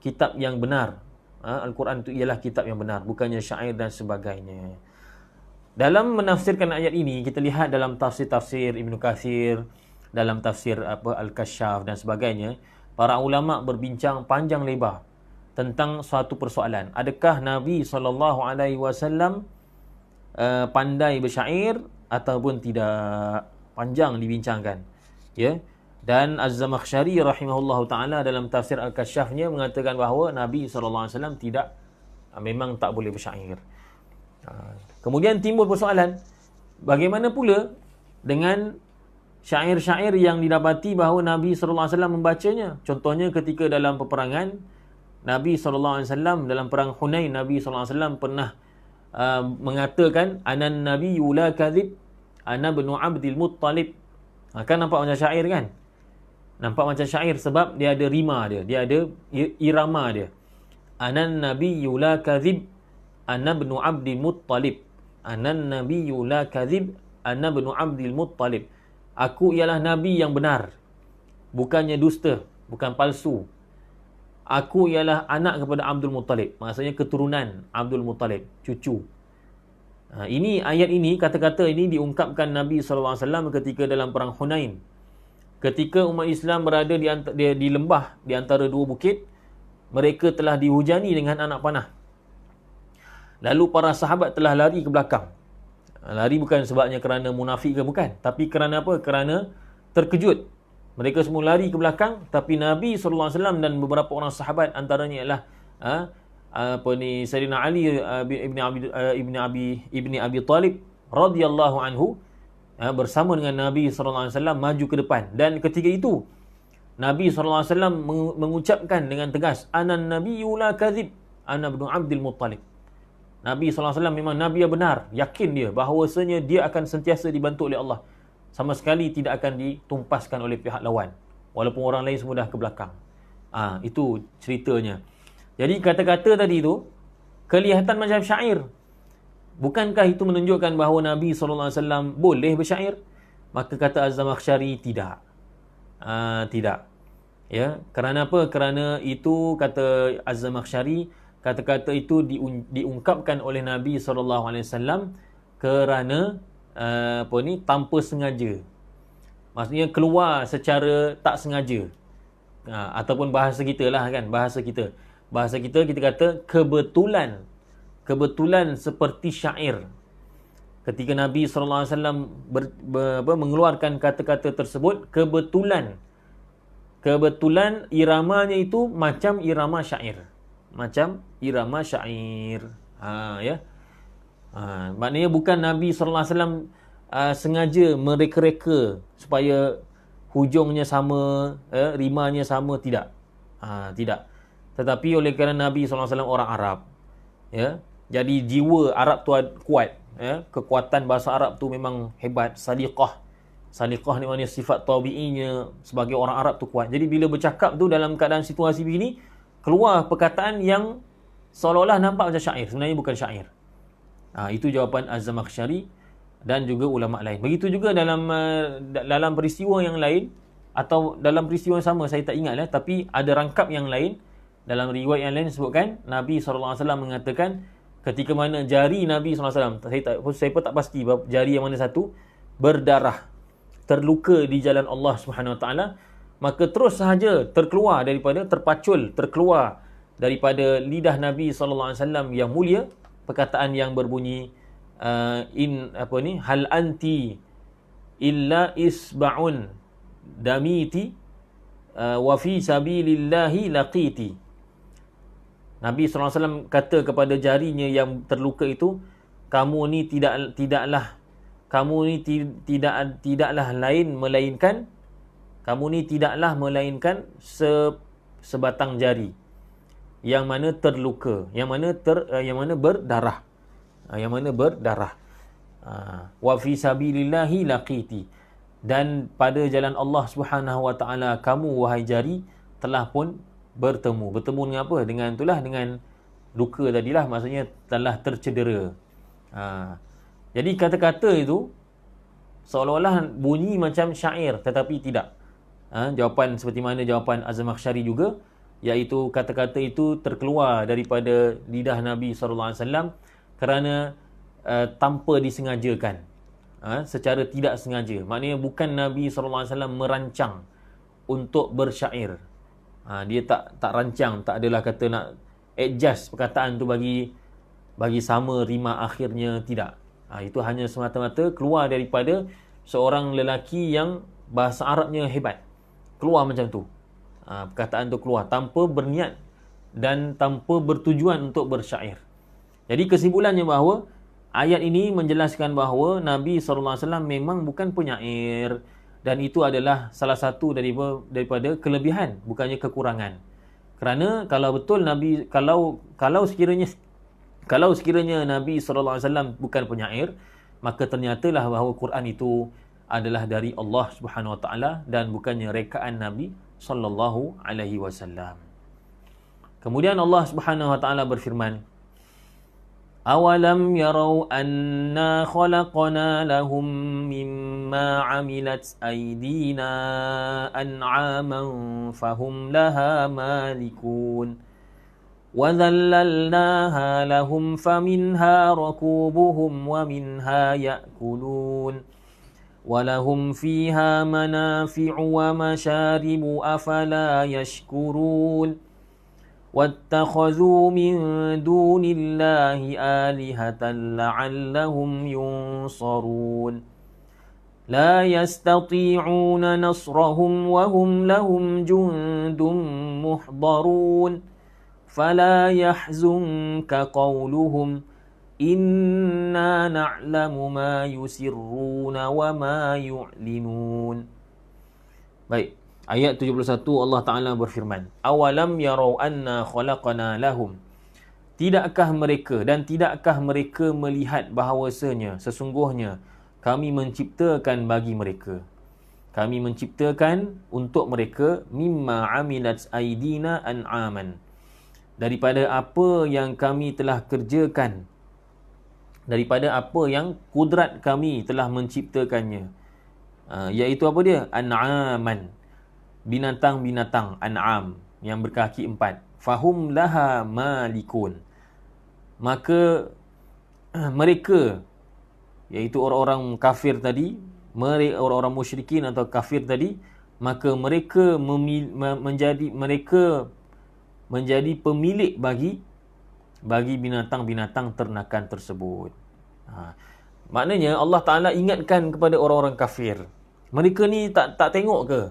kitab yang benar. Al-Quran itu ialah kitab yang benar, bukannya syair dan sebagainya. Dalam menafsirkan ayat ini, kita lihat dalam tafsir-tafsir Ibn Kathir, dalam tafsir Al-Kashaf dan sebagainya, para ulama berbincang panjang lebar tentang suatu persoalan. Adakah Nabi SAW pandai bersyair ataupun tidak? Panjang dibincangkan. Ya. Dan Az-Zamakhsyari rahimahullahu ta'ala dalam tafsir Al-Kashafnya mengatakan bahawa Nabi SAW tidak, memang tak boleh bersyair. Kemudian timbul persoalan, bagaimana pula dengan syair-syair yang didapati bahawa Nabi SAW membacanya? Contohnya ketika dalam peperangan, Nabi SAW dalam perang Hunain, Nabi SAW pernah mengatakan, Anan Nabi la kadhib, ana ibnu Abdil Muttalib. Kan nampak macam syair kan? Nampak macam syair sebab dia ada rima dia. Dia ada irama dia. Anan nabiyyu la kadhib, ana ibnu Abdil Muttalib. Anan nabiyyu la kadhib, ana ibnu Abdil Muttalib. Aku ialah nabi yang benar, bukannya dusta, bukan palsu. Aku ialah anak kepada Abdul Muttalib. Maksudnya keturunan Abdul Muttalib, cucu. Ini ayat ini, kata-kata ini diungkapkan Nabi SAW ketika dalam perang Hunain. Ketika umat Islam berada di lembah di antara dua bukit, mereka telah dihujani dengan anak panah. Lalu para sahabat telah lari ke belakang. Lari bukan sebabnya kerana munafik ke, bukan. Tapi kerana apa? Kerana terkejut. Mereka semua lari ke belakang, tapi Nabi SAW dan beberapa orang sahabat, antaranya ialah Sayyidina Ali ibni Abi Talib radhiyallahu anhu, bersama dengan Nabi SAW maju ke depan. Dan ketika itu Nabi SAW mengucapkan dengan tegas, Anan nabiyyu la kadhib, ana ibnu Abdil Muttalib. Nabi SAW memang Nabi yang benar, yakin dia bahawasanya dia akan sentiasa dibantu oleh Allah, sama sekali tidak akan ditumpaskan oleh pihak lawan, walaupun orang lain semua dah ke belakang. Itu ceritanya. Jadi kata-kata tadi tu kelihatan macam syair. Bukankah itu menunjukkan bahawa Nabi SAW boleh bersyair? Maka kata Az-Zamakhsyari, tidak. Tidak. Ya, kerana apa? Kerana itu, kata Az-Zamakhsyari, kata-kata itu diungkapkan oleh Nabi SAW kerana tanpa sengaja. Maksudnya keluar secara tak sengaja. Ataupun bahasa kita lah kan, bahasa kita kita kata kebetulan seperti syair. Ketika Nabi SAW mengeluarkan kata-kata tersebut, kebetulan iramanya itu macam irama syair. Ya. Maknanya bukan Nabi SAW sengaja mereka-reka supaya hujungnya sama, rimanya sama, tidak. Tidak. Tetapi oleh kerana Nabi SAW orang Arab, ya, jadi jiwa Arab tu kuat, ya, kekuatan bahasa Arab tu memang hebat. Sadiqah ni maknanya sifat tabi'inya sebagai orang Arab tu kuat. Jadi bila bercakap tu dalam keadaan situasi begini, keluar perkataan yang seolah-olah nampak macam syair, sebenarnya bukan syair. Itu jawapan Az-Zamakhsyari dan juga ulama lain. Begitu juga dalam peristiwa yang lain, atau dalam peristiwa yang sama, saya tak ingat lah, tapi ada rangkap yang lain. Dalam riwayat yang lain disebutkan Nabi SAW mengatakan ketika mana jari Nabi SAW, saya pun tak pasti jari yang mana satu, berdarah. terluka di jalan Allah Subhanahu Wa Taala, maka terus sahaja terkeluar daripada lidah Nabi sallallahu alaihi wasallam yang mulia perkataan yang berbunyi hal anti illa isba'un damiti wa fi sabilillahi laqiti. Nabi sallallahu alaihi wasallam kata kepada jarinya yang terluka itu, kamu ni tidaklah melainkan sebatang jari yang mana terluka, yang mana berdarah. Wa fi sabilillahi laqiti, dan pada jalan Allah Subhanahu Wa Taala kamu wahai jari telah pun bertemu dengan apa? Dengan luka tadilah, maksudnya telah tercedera. Jadi kata-kata itu seolah-olah bunyi macam syair, tetapi tidak. Jawapan seperti mana jawapan Az-Zamakhsyari juga, iaitu kata-kata itu terkeluar daripada lidah Nabi sallallahu alaihi wasallam kerana tanpa disengajakan, secara tidak sengaja. Maknanya bukan Nabi sallallahu alaihi wasallam merancang untuk bersyair. Dia tak rancang, tak adalah kata nak adjust perkataan tu bagi sama rima akhirnya, tidak. Itu hanya semata-mata keluar daripada seorang lelaki yang bahasa Arabnya hebat. Keluar macam tu. Perkataan tu keluar tanpa berniat dan tanpa bertujuan untuk bersyair. Jadi kesimpulannya bahawa ayat ini menjelaskan bahawa Nabi SAW memang bukan penyair, dan itu adalah salah satu daripada kelebihan, bukannya kekurangan. Kerana kalau betul Nabi, kalau sekiranya Nabi SAW bukan penyair, maka ternyatalah bahawa Quran itu adalah dari Allah Subhanahu Wa Taala dan bukannya rekaan Nabi sallallahu alaihi wasallam. Kemudian Allah Subhanahu Wa Taala berfirman, awalam yarau anna khalaqna lahum mimma amilat aydina an'aman fahum laha malikun wa dhallalnaha lahum faminha rakubuhum wa minha ya'kulun walahum fiha manafi'u wa masharibu afala yashkurun wattakhadhu min dunillahi alihatan la'allahum yunsarun la yastati'una nasrahum wa hum lahum jundun muhdarun fala yahzunka qawluhum inna na'lamu ma yusirruna wa ma yu'linun. Baik, ayat 71 Allah Ta'ala berfirman, awalam yarau anna khalaqana lahum, tidakkah mereka melihat bahawasanya sesungguhnya kami menciptakan bagi mereka, kami menciptakan untuk mereka mimma amilat aidina an'aman, daripada apa yang kami telah kerjakan, daripada apa yang kudrat kami telah menciptakannya, iaitu apa dia? An'aman, binatang-binatang, an'am yang berkaki 4. Fahum laha malikun, maka mereka, iaitu orang-orang kafir tadi, orang-orang musyrikin atau kafir tadi, maka mereka menjadi pemilik bagi binatang-binatang ternakan tersebut. Maknanya Allah Ta'ala ingatkan kepada orang-orang kafir, mereka ni tak tengok ke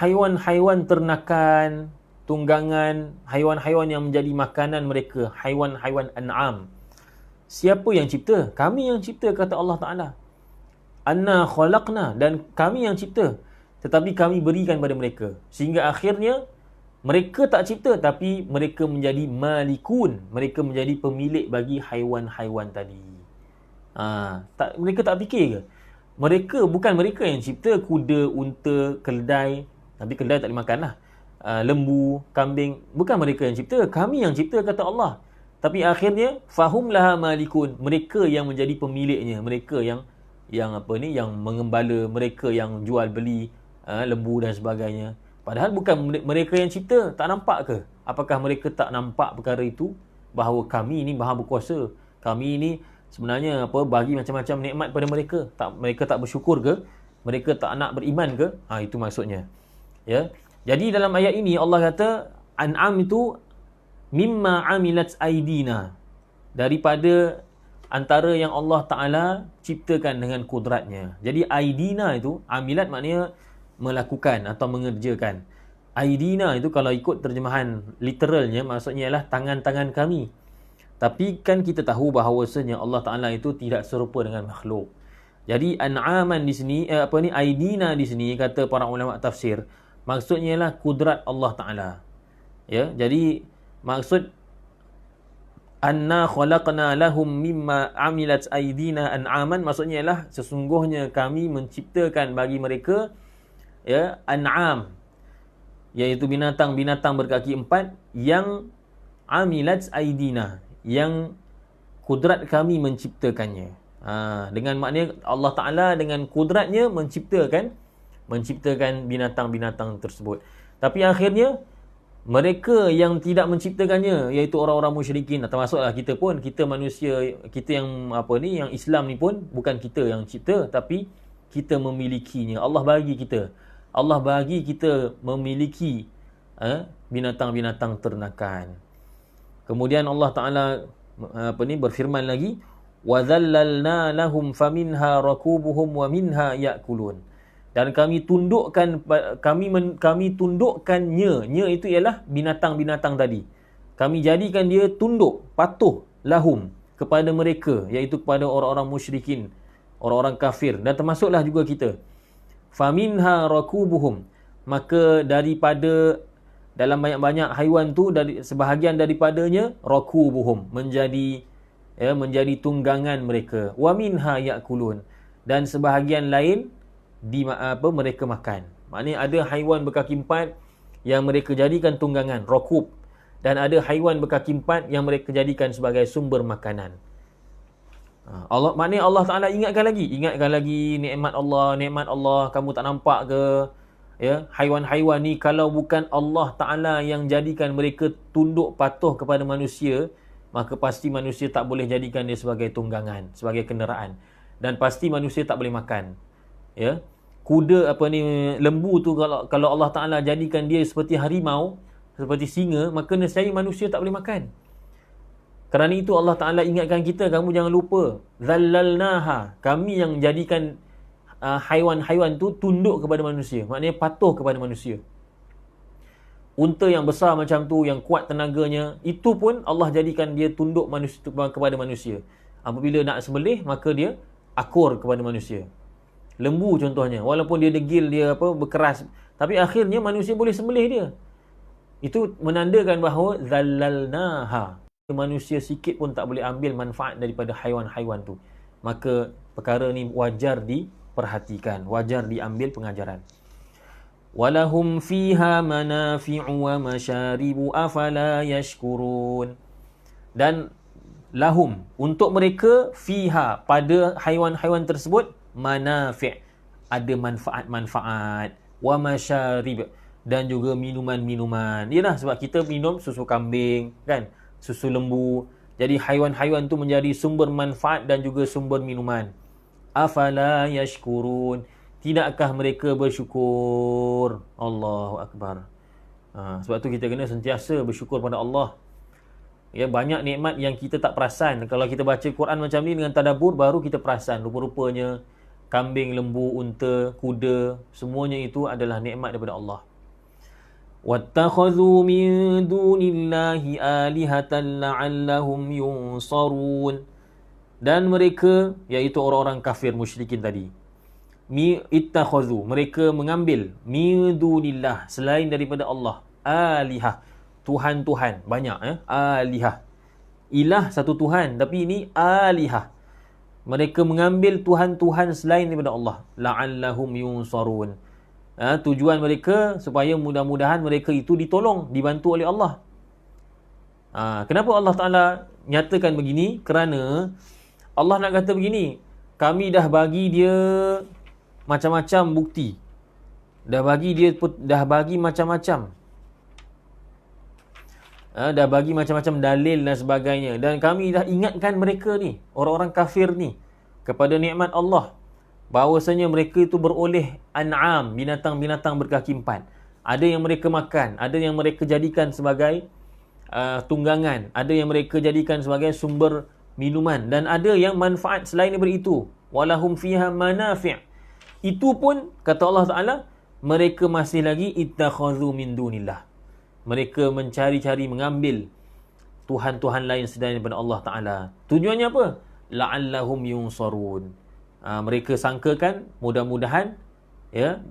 haiwan-haiwan ternakan, tunggangan, haiwan-haiwan yang menjadi makanan mereka, haiwan-haiwan an'am. Siapa yang cipta? Kami yang cipta, kata Allah Ta'ala. Anna khalaqna, dan kami yang cipta, tetapi kami berikan pada mereka, sehingga akhirnya mereka tak cipta, tapi mereka menjadi malikun, mereka menjadi pemilik bagi haiwan-haiwan tadi. Mereka tak fikir ke? Bukan mereka yang cipta kuda, unta, keledai, tapi keledai tak dimakan lah. Lembu, kambing, bukan mereka yang cipta, kami yang cipta, kata Allah. Tapi akhirnya fahum laha malikun, mereka yang menjadi pemiliknya, mereka yang mengembala, mereka yang jual beli lembu dan sebagainya. Padahal bukan mereka yang cipta. Tak nampak ke? Apakah mereka tak nampak perkara itu? Bahawa kami ini maha berkuasa. Kami ini sebenarnya bagi macam-macam nikmat pada mereka. Mereka tak bersyukur ke? mereka tak nak beriman ke? Itu maksudnya. Ya. Jadi dalam ayat ini Allah kata an'am itu mimma amilat aidina, daripada antara yang Allah Ta'ala ciptakan dengan kudratnya. Jadi aidina itu, amilat maknanya melakukan atau mengerjakan. Aidina itu kalau ikut terjemahan literalnya maksudnya ialah tangan-tangan kami. Tapi kan kita tahu bahawasanya Allah Ta'ala itu tidak serupa dengan makhluk. Jadi an'aman di sini, aidina di sini kata para ulama tafsir, maksudnya ialah kudrat Allah Ta'ala. Ya, jadi maksud anna khalaqna lahum mimma amilat aidina an'aman maksudnya ialah sesungguhnya kami menciptakan bagi mereka ya an'am, iaitu binatang-binatang berkaki empat yang amilat aidina, yang kudrat kami menciptakannya. Dengan maknanya Allah Ta'ala dengan kudratnya menciptakan binatang-binatang tersebut. Tapi akhirnya mereka yang tidak menciptakannya, iaitu orang-orang musyrikin, termasuklah kita pun, kita manusia, kita yang yang Islam ni pun bukan kita yang cipta, tapi kita memilikinya. Allah bagi kita memiliki binatang-binatang ternakan. Kemudian Allah Ta'ala berfirman lagi, wa dzallalna lahum faminha rakubuhum wa minha ya'kulun. Dan kami tundukkannya. Nya itu ialah binatang-binatang tadi. Kami jadikan dia tunduk, patuh lahum, kepada mereka, iaitu kepada orang-orang musyrikin, orang-orang kafir, dan termasuklah juga kita. Faminha rakubuhum, maka daripada dalam banyak-banyak haiwan tu, dari sebahagian daripadanya rakubuhum, menjadi tunggangan mereka. Wa minha ya'kulun, dan sebahagian lain mereka makan. Maknanya ada haiwan berkaki empat yang mereka jadikan tunggangan, rakub, dan ada haiwan berkaki empat yang mereka jadikan sebagai sumber makanan. Maknanya Allah Ta'ala ingatkan lagi nikmat Allah, kamu tak nampak ke? Ya, haiwan-haiwan ni kalau bukan Allah Ta'ala yang jadikan mereka tunduk patuh kepada manusia, maka pasti manusia tak boleh jadikan dia sebagai tunggangan, sebagai kenderaan, dan pasti manusia tak boleh makan. Ya, kuda lembu tu kalau Allah Ta'ala jadikan dia seperti harimau, seperti singa, maka nescaya manusia tak boleh makan. Kerana itu Allah Ta'ala ingatkan kita, kamu jangan lupa, zallalnaha, kami yang jadikan haiwan-haiwan tu tunduk kepada manusia, maknanya patuh kepada manusia. Unta yang besar macam tu, yang kuat tenaganya, itu pun Allah jadikan dia tunduk kepada manusia. Apabila nak sembelih, maka dia akur kepada manusia. Lembu contohnya, walaupun dia degil, dia berkeras, tapi akhirnya manusia boleh sembelih dia. Itu menandakan bahawa zallalnaha, manusia sikit pun tak boleh ambil manfaat daripada haiwan-haiwan tu. Maka perkara ni wajar diperhatikan, wajar diambil pengajaran. Walahum fiha manafi'u wa masyaribu afala yashkurun. Dan lahum, untuk mereka, fiha, pada haiwan-haiwan tersebut, manafi', ada manfaat-manfaat, wa masyarib, dan juga minuman-minuman. Yalah, sebab kita minum susu kambing kan, susu lembu. Jadi haiwan-haiwan tu menjadi sumber manfaat dan juga sumber minuman. Afala yashkurun, tidakkah mereka bersyukur? Allahu Akbar. Sebab tu kita kena sentiasa bersyukur pada Allah. Ya, banyak nikmat yang kita tak perasan. Kalau kita baca Quran macam ni dengan tadabbur, baru kita perasan rupa-rupanya kambing, lembu, unta, kuda, semuanya itu adalah nikmat daripada Allah. Wattakhadhu min dunillahi alihatan la'allahum yunsarun. Dan mereka, iaitu orang-orang kafir musyrikin tadi, ittakhadhu, mereka mengambil, min dunillah, selain daripada Allah, alihah, Tuhan-Tuhan, banyak alihah. Ilah satu Tuhan, tapi ini alihah. Mereka mengambil Tuhan-Tuhan selain daripada Allah. La'allahum yunsarun. Tujuan mereka supaya mudah-mudahan mereka itu ditolong, dibantu oleh Allah. Kenapa Allah Ta'ala nyatakan begini? Kerana Allah nak kata begini, kami dah bagi dia macam-macam bukti. Dah bagi macam-macam. Dah bagi macam-macam dalil dan sebagainya. Dan kami dah ingatkan mereka ni, orang-orang kafir ni, kepada nikmat Allah. bahawasanya mereka itu beroleh an'am, binatang-binatang berkaki empat. Ada yang mereka makan, ada yang mereka jadikan sebagai tunggangan, ada yang mereka jadikan sebagai sumber minuman, dan ada yang manfaat selain daripada itu. Walahum fiha manafi'. Itu pun kata Allah Ta'ala, mereka masih lagi ittakhadhu min dunillah. Mereka mencari-cari, mengambil Tuhan-Tuhan lain selain daripada Allah Ta'ala. Tujuannya apa? La'allahum yunsarun. Mereka sangkakan, mudah-mudahan, ya,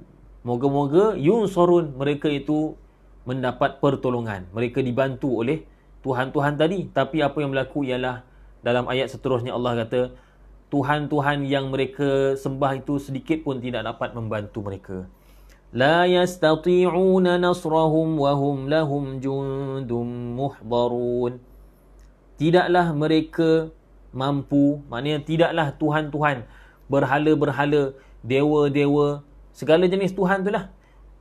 moga-moga yunsarun, mereka itu mendapat pertolongan. Mereka dibantu oleh Tuhan-Tuhan tadi. Tapi apa yang berlaku ialah, dalam ayat seterusnya Allah kata, Tuhan-Tuhan yang mereka sembah itu sedikit pun tidak dapat membantu mereka. La yastati'una nasrahum wa hum lahum jundum muhdarun. Tidaklah mereka mampu, maknanya tidaklah Tuhan-Tuhan, berhala-berhala, dewa-dewa, segala jenis Tuhan itulah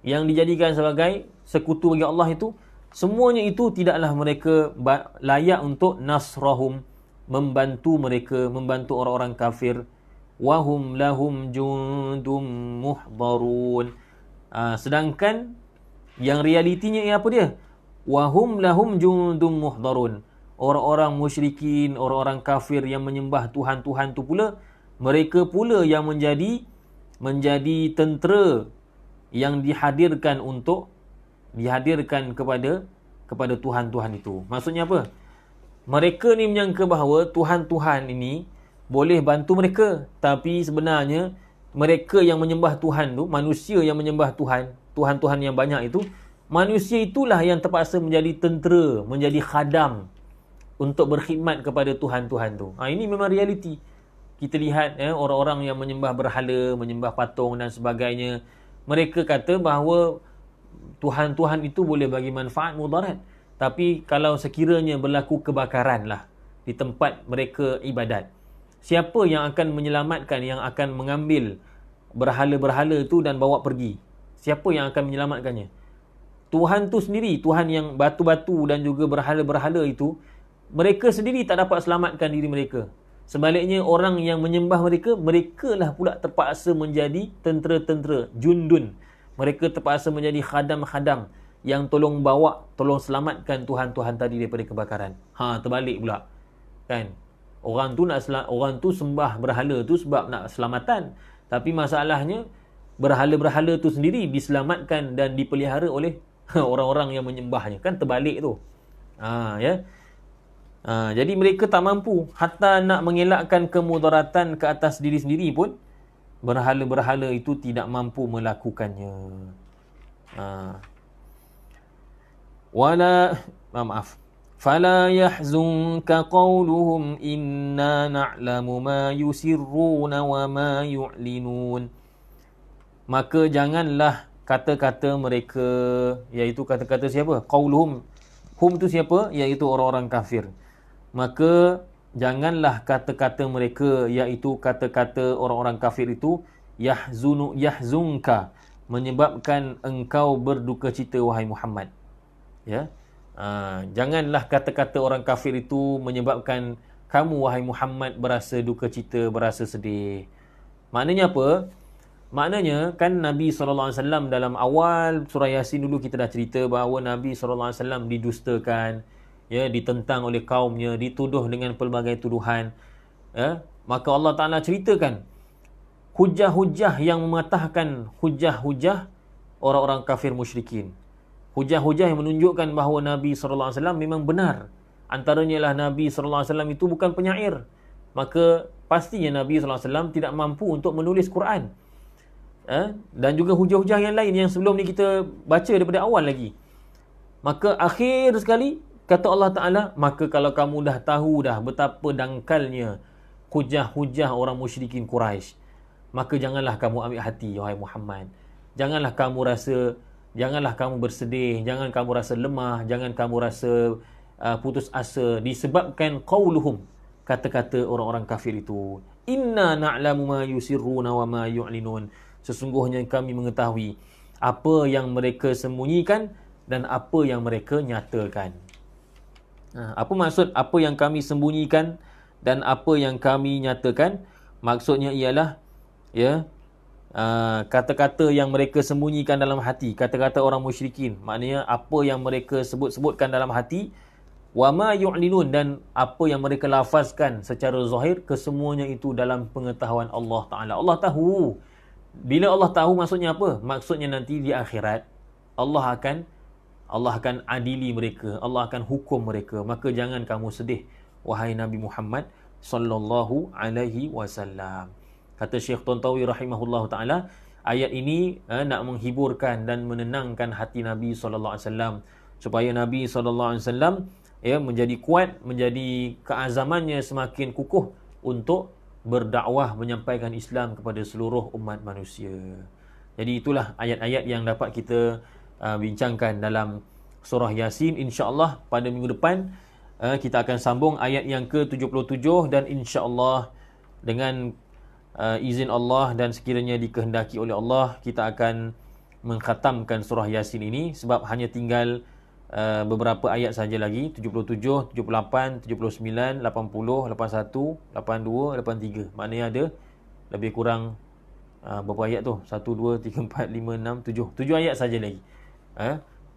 yang dijadikan sebagai sekutu bagi Allah itu, semuanya itu tidaklah mereka layak untuk nasrahum, membantu mereka, membantu orang-orang kafir. Wahum lahum jundum muhdarun. Sedangkan yang realitinya apa dia? Wahum lahum jundum muhdarun. Orang-orang musyrikin, orang-orang kafir yang menyembah Tuhan-Tuhan tu pula, mereka pula yang menjadi tentera yang dihadirkan kepada Tuhan-Tuhan itu. Maksudnya apa? Mereka ni menyangka bahawa Tuhan-Tuhan ini boleh bantu mereka, tapi sebenarnya mereka yang menyembah Tuhan tu, manusia yang menyembah Tuhan-Tuhan yang banyak itu, manusia itulah yang terpaksa menjadi tentera, menjadi khadam untuk berkhidmat kepada Tuhan-Tuhan tu. Ini memang realiti. Kita lihat orang-orang yang menyembah berhala, menyembah patung dan sebagainya, mereka kata bahawa Tuhan-Tuhan itu boleh bagi manfaat mudarat. Tapi kalau sekiranya berlaku kebakaran lah di tempat mereka ibadat, siapa yang akan menyelamatkan, yang akan mengambil berhala-berhala itu dan bawa pergi? Siapa yang akan menyelamatkannya? Tuhan tu sendiri, Tuhan yang batu-batu dan juga berhala-berhala itu, mereka sendiri tak dapat selamatkan diri mereka. Sebaliknya orang yang menyembah mereka, merekalah pula terpaksa menjadi tentera-tentera, jundun. Mereka terpaksa menjadi khadam-khadam yang tolong bawa, tolong selamatkan Tuhan-Tuhan tadi daripada kebakaran. Terbalik pula. Kan? Orang tu sembah berhala tu sebab nak selamatan. Tapi masalahnya berhala-berhala tu sendiri diselamatkan dan dipelihara oleh orang-orang yang menyembahnya. Kan terbalik tu. Jadi mereka tak mampu hatta nak mengelakkan kemudaratan ke atas diri sendiri pun, berhala-berhala itu tidak mampu melakukannya. Fala yahzunka qawluhum inna na'lamu ma yusirruna wa ma yu'linun. Maka janganlah kata-kata mereka, iaitu kata-kata siapa? Qawluhum. Hum tu siapa? Iaitu orang-orang kafir. Maka janganlah kata-kata mereka, iaitu kata-kata orang-orang kafir itu, yahzunka, menyebabkan engkau berduka cita wahai Muhammad. Ya. Janganlah kata-kata orang kafir itu menyebabkan kamu wahai Muhammad berasa duka cita, berasa sedih. Maknanya apa? Maknanya kan Nabi SAW dalam awal surah Yasin dulu kita dah cerita bahawa Nabi SAW didustakan, ya, ditentang oleh kaumnya, dituduh dengan pelbagai tuduhan. Maka Allah Ta'ala ceritakan hujah-hujah yang mematahkan hujah-hujah orang-orang kafir musyrikin. Hujah-hujah yang menunjukkan bahawa Nabi SAW memang benar. Antaranya lah Nabi SAW itu bukan penyair. Maka pastinya Nabi SAW tidak mampu untuk menulis Quran. Dan juga hujah-hujah yang lain yang sebelum ni kita baca daripada awal lagi. Maka akhir sekali kata Allah Ta'ala, maka kalau kamu dah tahu dah betapa dangkalnya hujah-hujah orang musyrikin Quraisy, maka janganlah kamu ambil hati wahai Muhammad. Janganlah kamu bersedih, jangan kamu rasa lemah, jangan kamu rasa putus asa disebabkan qauluhum, kata-kata orang-orang kafir itu. Inna na'lamu ma yusirruna wa ma yu'linun. Sesungguhnya kami mengetahui apa yang mereka sembunyikan dan apa yang mereka nyatakan. Apa maksud apa yang kami sembunyikan dan apa yang kami nyatakan? Maksudnya ialah ya, kata-kata yang mereka sembunyikan dalam hati, kata-kata orang musyrikin, maknanya apa yang mereka sebut-sebutkan dalam hati, wa ma yu'linun, dan apa yang mereka lafazkan secara zahir, kesemuanya itu dalam pengetahuan Allah Taala. Allah tahu. Bila Allah tahu, maksudnya apa? Maksudnya nanti di akhirat Allah akan adili mereka, Allah akan hukum mereka. Maka jangan kamu sedih, wahai Nabi Muhammad sallallahu alaihi wasallam. Kata Syekh Tontawi rahimahullahu taala, ayat ini nak menghiburkan dan menenangkan hati Nabi sallallahu alaihi wasallam, supaya Nabi sallallahu alaihi wasallam menjadi kuat, menjadi keazamannya semakin kukuh untuk berdakwah menyampaikan Islam kepada seluruh umat manusia. Jadi itulah ayat-ayat yang dapat kita bincangkan dalam surah Yasin. InsyaAllah pada minggu depan kita akan sambung ayat yang ke-77, dan insyaAllah dengan izin Allah dan sekiranya dikehendaki oleh Allah, kita akan mengkhatamkan surah Yasin ini, sebab hanya tinggal beberapa ayat saja lagi, 77, 78, 79, 80, 81, 82, 83. Maknanya ada lebih kurang berapa ayat tu? 1, 2, 3, 4, 5, 6, 7. 7 ayat saja lagi.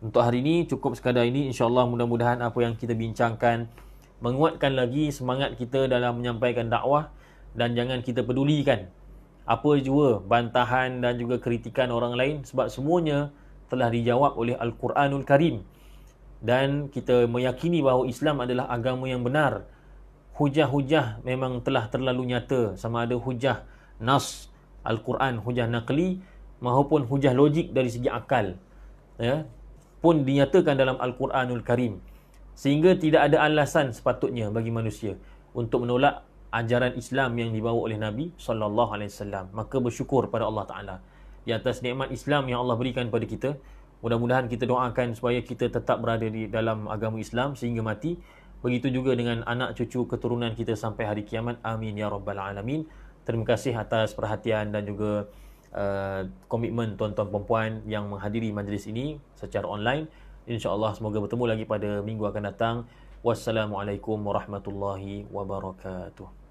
Untuk hari ini cukup sekadar ini. InsyaAllah mudah-mudahan apa yang kita bincangkan menguatkan lagi semangat kita dalam menyampaikan dakwah, dan jangan kita pedulikan apa jua bantahan dan juga kritikan orang lain, sebab semuanya telah dijawab oleh Al-Quranul Karim. Dan kita meyakini bahawa Islam adalah agama yang benar. Hujah-hujah memang telah terlalu nyata, sama ada hujah nas Al-Quran, hujah naqli, maupun hujah logik dari segi akal, pun dinyatakan dalam Al-Quranul Karim. Sehingga tidak ada alasan sepatutnya bagi manusia untuk menolak ajaran Islam yang dibawa oleh Nabi sallallahu alaihi wasallam. Maka bersyukur pada Allah Taala di atas nikmat Islam yang Allah berikan pada kita. Mudah-mudahan kita doakan supaya kita tetap berada di dalam agama Islam sehingga mati. Begitu juga dengan anak cucu keturunan kita sampai hari kiamat. Amin ya rabbal alamin. Terima kasih atas perhatian dan juga komitmen tuan-tuan perempuan yang menghadiri majlis ini secara online. InsyaAllah semoga bertemu lagi pada minggu akan datang. Wassalamualaikum warahmatullahi wabarakatuh.